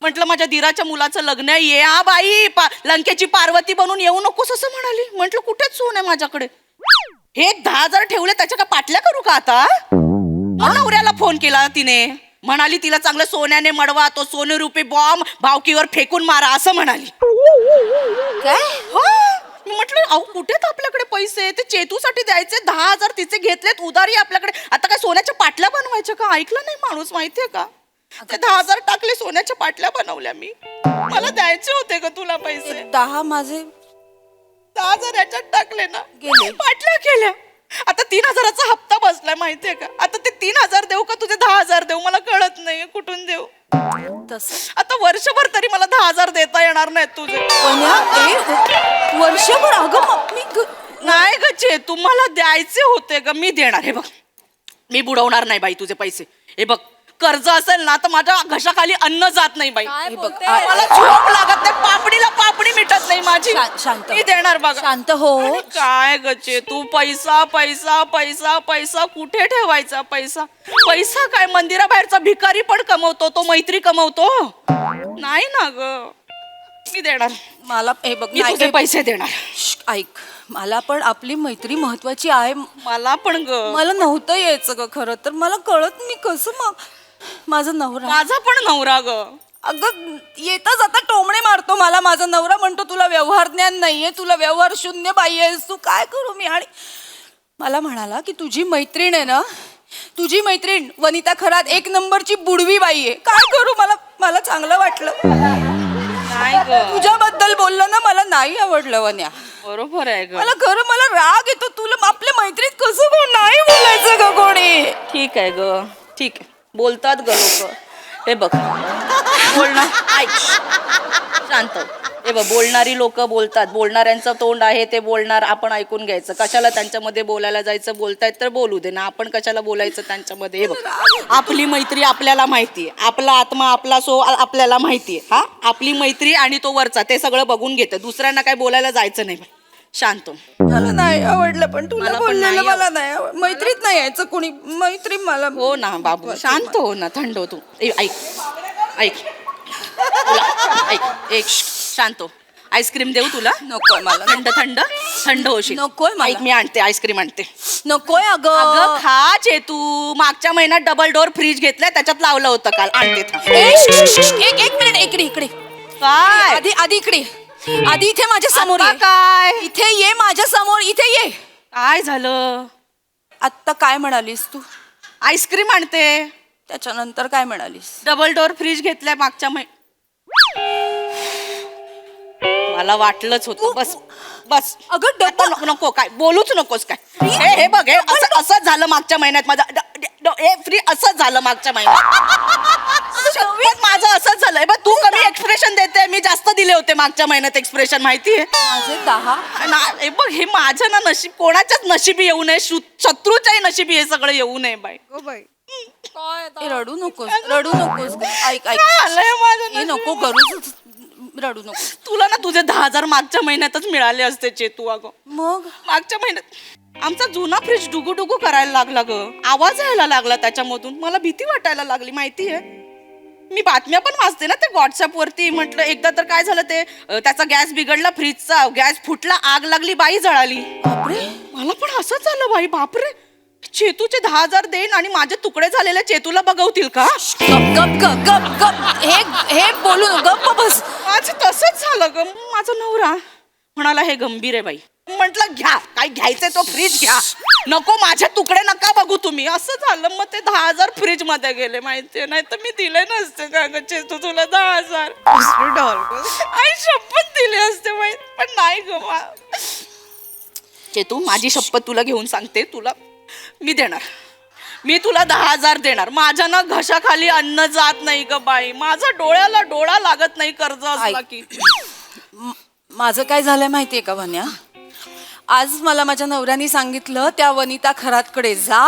Speaker 15: म्हटलं माझ्या दिराच्या मुलाचं लग्न आहे, ये आ बाई, लंकेची पार्वती बनून येऊ नकोस असं म्हणाली. म्हटलं कुठेच सोन आहे माझ्याकडे. हे 10,000 ठेवले, त्याच्या का पाटल्या करू का आता? नवऱ्याला फोन केला तिने, म्हणाली तिला चांगलं सोन्याने मडवा, तो सोने रुपये बॉम्ब भावकीवर फेकून मारा असं म्हणाली.
Speaker 11: काय?
Speaker 15: मी म्हटलं अहो कुठेत आपल्याकडे पैसे? ते चेतूसाठी द्यायचे 10,000 तिचे घेतलेत उधारी आपल्याकडे. आता काय सोन्याच्या पाटल्या बनवायच्या का? ऐकलं नाही माणूस, माहितीये का? ते 10,000 टाकले, सोन्याच्या पाटल्या बनवल्या मी. मला द्यायचे होते का तुला पैसे?
Speaker 11: 10 माझे
Speaker 15: 10,000 याच्यात टाकले ना,
Speaker 11: गेले.
Speaker 15: पाटल्या केल्या. आता 3,000चा हप्ता बसलाय, माहितीये का? आता ते 3,000 देऊ का तुझे 10,000 देऊ? मला कळत नाहीये कुठून देऊ. आता वर्षभर तरी मला 10,000 देता येणार नाहीत तुझे.
Speaker 11: वर्षभर? अगं
Speaker 15: नाही ग चेतू, मला द्यायचे होते ग, मी देणार. हे बघ, मी बुडवणार नाही बाई तुझे पैसे. हे बघ, कर्ज असेल ना तर माझ्या घशाखाली अन्न जात नाही बाई.
Speaker 11: हे बघ,
Speaker 15: मला झोप लागत नाही, पापडीला पापडी मिटत नाही माझी.
Speaker 11: शांत
Speaker 15: मी देणार बघा.
Speaker 11: शांत हो.
Speaker 15: काय ग चेतू, पैसा पैसा पैसा पैसा कुठे ठेवायचा? पैसा पैसा काय मंदिराबाहेरचा भिकारी पण कमवतो, तो मैत्री कमवतो नाही ना ग. मी देणार.
Speaker 11: मला हे बघ,
Speaker 15: मी तुझे पैसे देणार.
Speaker 11: ऐक, मला पण आपली मैत्री महत्वाची आहे.
Speaker 15: मला पण ग,
Speaker 11: मला नव्हतं यायचं ग खरं तर. मला कळत मी कसं मग. माझा नवरा,
Speaker 15: माझा पण नवरा ग.
Speaker 11: अगं येता जाता टोमणे मारतो मला माझा नवरा. म्हणतो तुला व्यवहार ज्ञान नाहीये, तुला व्यवहार शून्य बाई आहेस तू, काय करू मी? आणि मला म्हणाला की तुझी मैत्रीण आहे ना, तुझी मैत्रीण वनिता खरात 1 नंबरची बुडवी बाई आहे. काय करू? मला चांगलं वाटलं.
Speaker 15: नाही ग,
Speaker 11: तुझ्याबद्दल बोललं ना, मला नाही आवडलं वन्या.
Speaker 15: बरोबर आहे ग.
Speaker 11: मला खरं मला राग येतो. तुला आपल्या मैत्रीत कसं कोण नाही बोलायचं ग कोणी?
Speaker 15: ठीक आहे ग, ठीक आहे, बोलतात ग लोक. हे बघ, बोलणार ऐक, शांत. हे बघ, बोलणारी लोक बोलतात, बोलणाऱ्यांचं तोंड आहे ते बोलणार, आपण ऐकून घ्यायचं. कशाला त्यांच्यामध्ये बोलायला जायचं? बोलतायत तर बोलू दे ना, आपण कशाला बोलायचं त्यांच्यामध्ये? हे बघ, आपली मैत्री आपल्याला माहितीये, आपला आत्मा आपला सो आपल्याला माहितीये. हा, आपली मैत्री आणि तो वरचा ते सगळं बघून घेतं, दुसऱ्यांना काय बोलायला जायचं नाही. शांत.
Speaker 11: मला नाही आवडलं, पण तुला
Speaker 15: मला पण
Speaker 11: बोललेलं
Speaker 15: नाही
Speaker 11: मला नाही मैत्रीत नाही यायचं कोणी. मैत्री मला
Speaker 15: हो ना बाबू, शांत हो ना, थंड हो तू. ऐक ऐक ऐक, एक शांत हो. आईस्क्रीम देऊ तुला?
Speaker 11: नकोय मला.
Speaker 15: थंड थंड थंड होशील.
Speaker 11: नकोय मला.
Speaker 15: ऐक, मी आणते आईस्क्रीम आणते.
Speaker 11: नकोय
Speaker 15: अगं खा चेतू, मागच्या महिन्यात डबल डोअर फ्रीज घेतलाय, त्याच्यात लावलं होतं काल. आणते थांब.
Speaker 11: एक मिनिट, इकडे
Speaker 15: काय?
Speaker 11: आधी इकडे, आधी इथे माझ्या समोर ये.
Speaker 15: काय
Speaker 11: इथे ये माझ्या समोर, इथे ये.
Speaker 15: काय झालं?
Speaker 11: आत्ता काय म्हणालीस तू?
Speaker 15: आईस्क्रीम आणते.
Speaker 11: त्याच्यानंतर काय म्हणालीस?
Speaker 15: डबल डोअर फ्रीज घेतलाय मागच्या मला वाटलंच होतं. बस बस.
Speaker 11: अगं
Speaker 15: नको, काय बोलूच नकोस. काय हे बघ, हे असंच झालं मागच्या महिन्यात माझं फ्री, असंच झालं मागच्या महिन्यात माझं असंच झालंय. बघ, तू कमी एक्सप्रेशन देते, मी जास्त दिले होते मागच्या महिन्यात एक्सप्रेशन, माहितीये?
Speaker 11: माझे 10.
Speaker 15: हे बघ, हे माझं ना नशीब, कोणाच्याच नशिबी येऊ नये, शत्रूच्याही नशिबी हे सगळं येऊ नये बाई.
Speaker 11: रडू नकोस. ऐक हे नको करू, रडू नको.
Speaker 15: तुला ना तुझे 10,000 मागच्या महिन्यातच मिळाले असते चेतू. अगं
Speaker 11: मग
Speaker 15: मागच्या महिन्यात आमचा जुना फ्रीज डुगू करायला लागला ग, आवाज यायला लागला त्याच्यामधून. मला भीती वाटायला लागली, माहितीये? मी बातम्या पण वाचते ना ते व्हॉट्सअप वरती. म्हटलं एकदा तर काय झालं, ते त्याचा गॅस बिघडला, फ्रीजचा गॅस फुटला, आग लागली, बाई जळाली.
Speaker 11: बापरे,
Speaker 15: मला पण असंच झालं बाई. बापरे, चेतूचे 10,000 देईन आणि माझे तुकडे झालेल्या चेतूला बघवतील का?
Speaker 5: गप गप गप गप गप हे बोलू गप्प बस.
Speaker 15: माझं तसंच झालं ग. माझा नवरा म्हणाला हे गंभीर आहे बाई. म्हटलं घ्या, काय घ्यायचंय तो फ्रीज घ्या, नको माझे तुकडे नका बघू तुम्ही. असं झालं. मग ते 10,000 फ्रीज मध्ये गेले माहितीये. नाही तर मी दिले नसते का ग चेतू तुला 10,000. आई शपथ दिले असते माहित, पण नाही ग. चेतू माझी शपथ तुला घेऊन सांगते, तुला मी देणार. मी तुला 10,000 देणार. माझ्या ना घशाखाली अन्न जात नाही ग बाई. माझा डोळ्याला डोळा लागत नाही कर्ज असला की.
Speaker 11: माझं काय झालंय माहितीये का वन्या, आज मला माझ्या नवऱ्याने सांगितलं त्या वनिता खरातकडे जा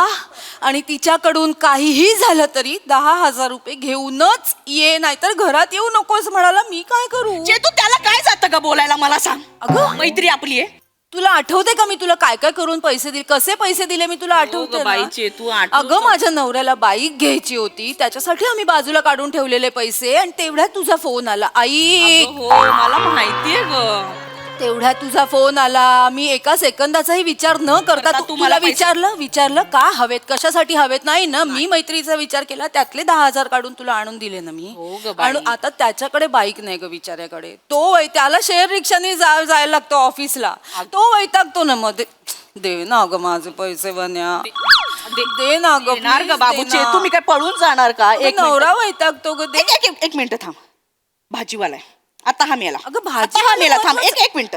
Speaker 11: आणि तिच्याकडून काहीही झालं तरी 10,000 रुपये घेऊनच ये, नाहीतर घरात येऊ नकोस म्हणाला. मी काय करू?
Speaker 15: चेतू त्याला काय जातं का बोलायला, मला सांग.
Speaker 11: अगं
Speaker 15: मैत्री आपली आहे.
Speaker 11: तुला आठवते का मी तुला काय काय करून पैसे दिले, कसे पैसे दिले मी तुला आठवते ना?
Speaker 15: बाई चेतू
Speaker 11: अगं माझ्या नवऱ्याला बाईक घ्यायची होती, त्याच्यासाठी आम्ही बाजूला काढून ठेवलेले पैसे आणि तेवढ्यात तुझा फोन आला. आई
Speaker 15: हो मला माहितीये ग.
Speaker 11: तेवढ्यात तुझा फोन आला. मी एका सेकंदाचाही विचार न करता तुम्हाला विचारलं का हवेत, कशासाठी हवेत, नाही ना. मी मैत्रीचा विचार केला, त्यातले 10,000 काढून तुला आणून दिले ना मी. आणि आता त्याच्याकडे बाईक नाही ग बिचाऱ्याकडे. त्याला शेअर रिक्षाने जायला लागतो ऑफिसला. तो वैतागतो ना. मग दे ना ग माझे पैसे वन्या, दे ना ग.
Speaker 15: येणार ग बाबू. चेतू मी काय पळून जाणार का? एक
Speaker 11: नवरा वैतागतो ग.
Speaker 15: एक मिनिट थांब. भाजीवाला आहे आता. हा मेला.
Speaker 11: अगं
Speaker 15: हा मेला. थांब एक मिनिट.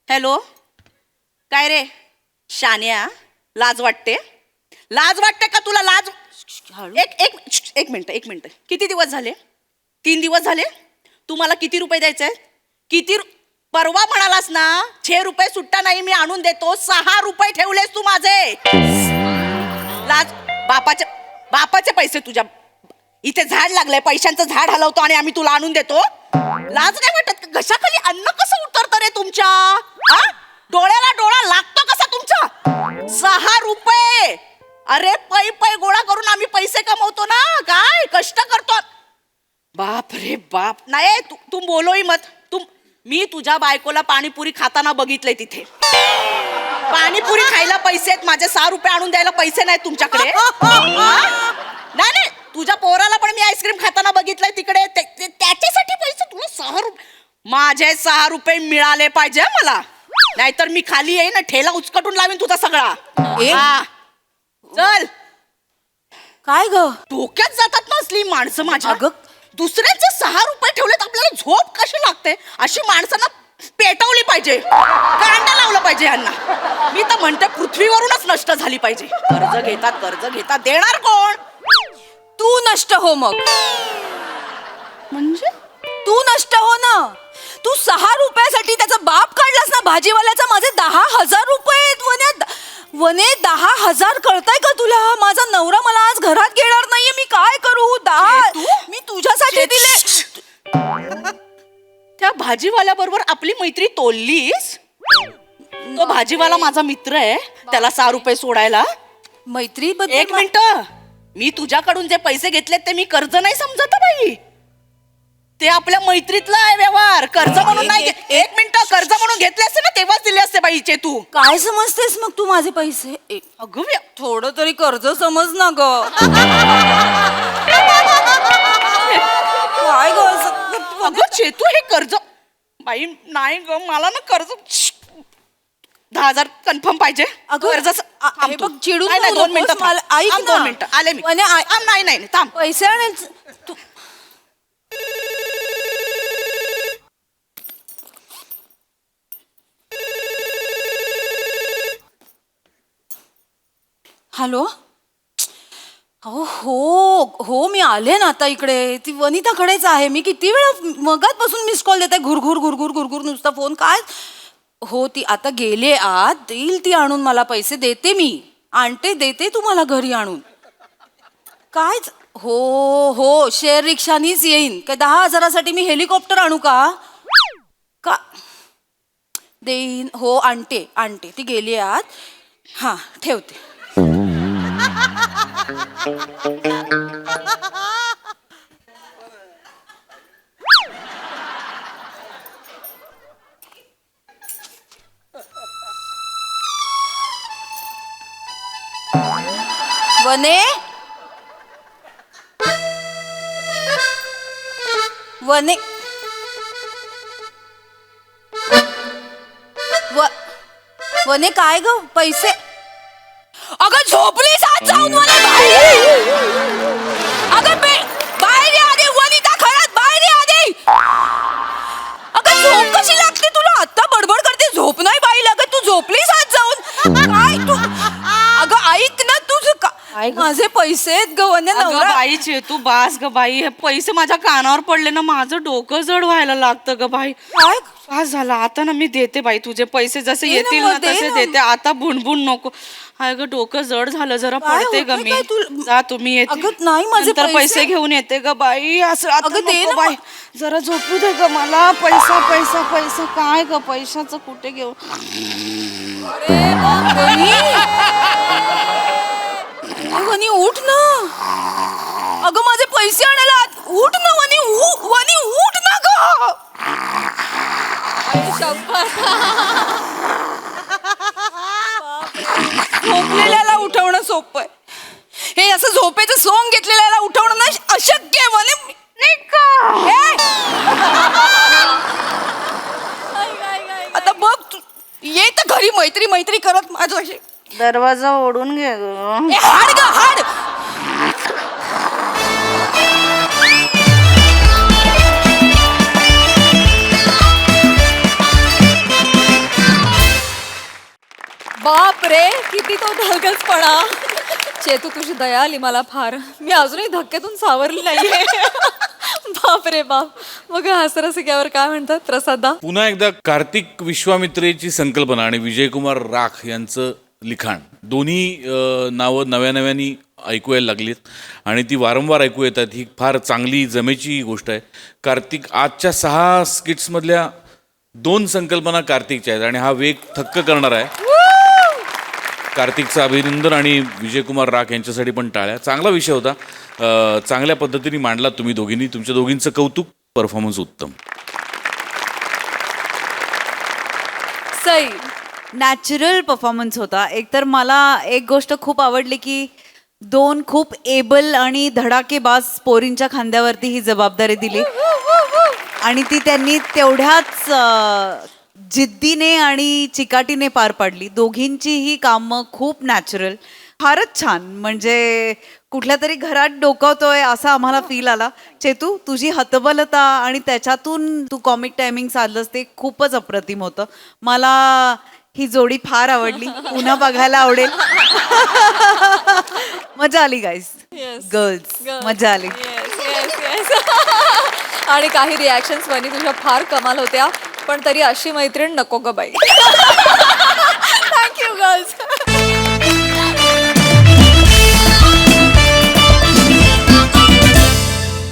Speaker 15: हॅलो, काय रे शान्या, लाज वाटते? लाज वाटते का तुला? लाज. एक मिनिट. किती दिवस झाले? 3 दिवस झाले. तू मला किती रुपये द्यायचे? किती? परवा म्हणालास ना 6 रुपये सुट्टा नाही मी आणून देतो. 6 रुपये ठेवलेस तू माझे. लाज. बापाचे पैसे तुझ्या इथे झाड लागलंय, पैशांचं झाड हलवतो आणि आम्ही तुला आणून देतो. लाज नाही वाटत? घशाखाली अन्न कसं उतरतं रे तुमच्या? डोळ्याला डोळा लागतो कसा तुमच्या? 6 रुपये. अरे पै गोळा करून आम्ही पैसे कमवतो ना, काय कष्ट करतो. बाप रे बाप. नाही तू बोलोही मत. मी तुझ्या बायकोला पाणीपुरी खाताना बघितलंय तिथे. पाणीपुरी खायला पैसे आहेत माझे, 6 रुपये आणून द्यायला पैसे नाहीत तुमच्याकडे. नाही तुझ्या पोराला पण मी आईस्क्रीम खाताना बघितलंय तिकडे. त्याच्यासाठी पैसे तुला 6 रुपये. माझे 6 रुपये मिळाले पाहिजे मला, नाहीतर मी खाली येईन ठेला उचकटून लावीन तुझा सगळा. चल.
Speaker 11: काय ग
Speaker 15: डोक्यात जातात ना असली माणसं माझ्या. दुसऱ्यांचे 6 रुपये ठेवलेत, आपल्याला झोप कशी लागते? अशी माणसांना पेटवली पाहिजे, कांडा लावलं पाहिजे यांना. मी तर म्हणते पृथ्वीवरूनच नष्ट झाली पाहिजे. कर्ज घेतात देणार कोण?
Speaker 11: तू नष्ट हो. मग
Speaker 15: म्हणजे
Speaker 11: तू नष्ट हो ना. तू 6 रुपयासाठी त्याचा बाप काढलास ना भाजीवाल्याचा. माझे 10,000 रुपये. वने 10,000 कळताय का तुला? माझा नवरा मला आज घरात घेणार नाहीये, मी काय करू? 10 मी तुझ्यासाठी दिले.
Speaker 15: त्या भाजीवाल्या बरोबर आपली मैत्री तोडलीस? तो भाजीवाला माझा मित्र आहे, त्याला 6 रुपये सोडायला.
Speaker 11: मैत्री
Speaker 15: एक मिनिट. मी तुझ्याकडून जे पैसे घेतलेत ते मी कर्ज नाही समजत बाई. ते आपल्या मैत्रीतला आहे व्यवहार, कर्ज म्हणून नाही. एक मिनिट. कर्ज म्हणून घेतले असते ना तेव्हाच दिले असते बाई. तू
Speaker 11: काय समजतेस मग तू माझे पैसे?
Speaker 15: अगं
Speaker 11: थोडं तरी कर्ज समज ना ग. काय ग
Speaker 15: अगं चेतू हे कर्ज बाई नाही ग. मला ना कर्ज 10,000 कन्फर्म पाहिजे. कर्ज
Speaker 11: चिडून
Speaker 15: 2 मिनिटं.
Speaker 11: ऐक ना.
Speaker 15: 2 मिनिटं आले मी. नाही थांब.
Speaker 11: पैसे आणेल तू. हॅलो. हो मी आले ना आता इकडे. ती वनिताकडेच आहे. मी किती वेळा मगाचपासून मिस कॉल देत आहे. घुरघुर नुसता फोन. काय हो ती आता गेले आत. देईल ती आणून मला पैसे. देते मी. देते तुम्हाला घरी आणून. काय हो शेअर रिक्षानीच येईन. काय 10,000साठी मी हेलिकॉप्टर आणू का? देईन. हो आणते. ती गेली आत. हा ठेवते. वने वने वने काय ग पैसे अगं झोपलीस आज जाऊन मला बाहेर अगं बाहेर ये आधी वनिता खरंच बाहेर ये आधी अगं झोप कशी लागते तुला आता बडबड करते झोप नाही बाई लागत तू झोपलीस आज जाऊन काय तू अगं ऐक ना तुझं माझे पैसे आहेत ग वने नवरा
Speaker 15: बाईचे तू बास ग बाई हे पैसे माझ्या कानावर पडले ना माझं डोकं जड व्हायला लागतं ग बाई
Speaker 11: काय
Speaker 15: पास झाला आता ना मी देते बाई तुझे पैसे जसे येतील ना तसे देते आता बुणबुण नको हाय ग डोकं जड झालं जरा पडते ग मी जा तुम्ही येते
Speaker 11: नाही माझे
Speaker 15: पैसे घेऊन येते ग बाई असं आता नको बाई जरा झोपू दे ग मला पैसा पैसा पैसा काय ग पैशाचं कुठे घेऊ
Speaker 11: वनी उठ ना अगं माझे पैसे आणायला उठ ना वनी वनी उठ ना ग झोपलेल्याला उठवणं सोपं आहे हे असं झोपेचं सोंग घेतलेल्याला उठवणं ना अशक्य आहे वने आता बघ ये तर घरी मैत्री मैत्री करत माझ्याशी
Speaker 15: दरवाजा ओढून घे
Speaker 11: हाड ग हाड
Speaker 5: बाप रे किती तो धगचपणा चेतू तुझी दया आली मला फार मी अजूनही धक्क्यातून सावरली नाहीये बाप रे बाप मग हास्यरसिक्यावर काय म्हणतात प्रसादा
Speaker 10: पुन्हा एकदा कार्तिक विश्वामित्रेची संकल्पना आणि विजयकुमार राख यांचं लिखाण दोन्ही नावं नव्या नव्याने ऐकू यायला लागलीत आणि ती वारंवार ऐकू येतात ही फार चांगली जमेची गोष्ट आहे. कार्तिक आजच्या 6 स्किट्समधल्या 2 संकल्पना कार्तिकच्या आहेत आणि हा वेग थक्क करणार आहे. कार्तिकचं अभिनंदन आणि विजयकुमार राख यांच्यासाठी पण टाळ्या. चांगला विषय होता, चांगल्या पद्धतीने मांडला तुम्ही दोघींनी. तुमच्या दोघींचं कौतुक, परफॉर्मन्स उत्तम.
Speaker 11: सई नॅचरल परफॉर्मन्स होता. एकतर मला एक गोष्ट खूप आवडली की 2 खूप एबल आणि धडाकेबाज पोरींच्या खांद्यावरती ही जबाबदारी दिली आणि ती त्यांनी तेवढ्याच जिद्दीने आणि चिकाटीने पार पाडली. दोघींची ही कामं खूप नॅचरल, फारच छान. म्हणजे कुठल्या तरी घरात डोकावतोय असा आम्हाला फील आला. चेतू तुझी हतबलता आणि त्याच्यातून तू कॉमिक टायमिंग साधलंस ते खूपच अप्रतिम होतं. मला ही जोडी फार आवडली, पुन्हा बघायला आवडेल. मजा आली गाईज, गर्ल्स मजा आली.
Speaker 5: आणि काही रिॲक्शन्स वनी तुझ्या फार कमाल होत्या, पण तरी अशी मैत्रीण नको ग बाई. Thank you girls.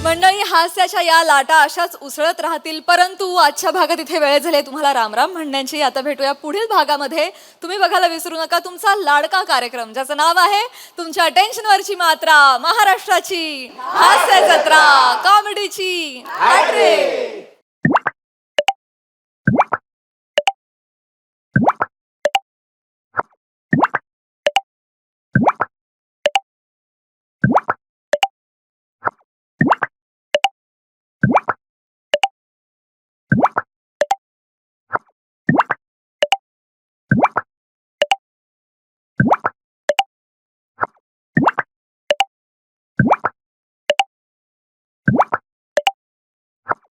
Speaker 5: मंडळी, हास्याच्या या लाटा अशाच उसळत राहतील, परंतु आजच्या भागात इथे वेळ झाली तुम्हाला रामराम म्हणण्याची. आता भेटूया पुढील भागामध्ये. तुम्ही बघायला विसरू नका तुमचा लाडका कार्यक्रम ज्याचं नाव आहे तुमच्या टेन्शनवरची मात्रा, महाराष्ट्राची हास्य जत्रा, कॉमेडीची हॅट्रिक.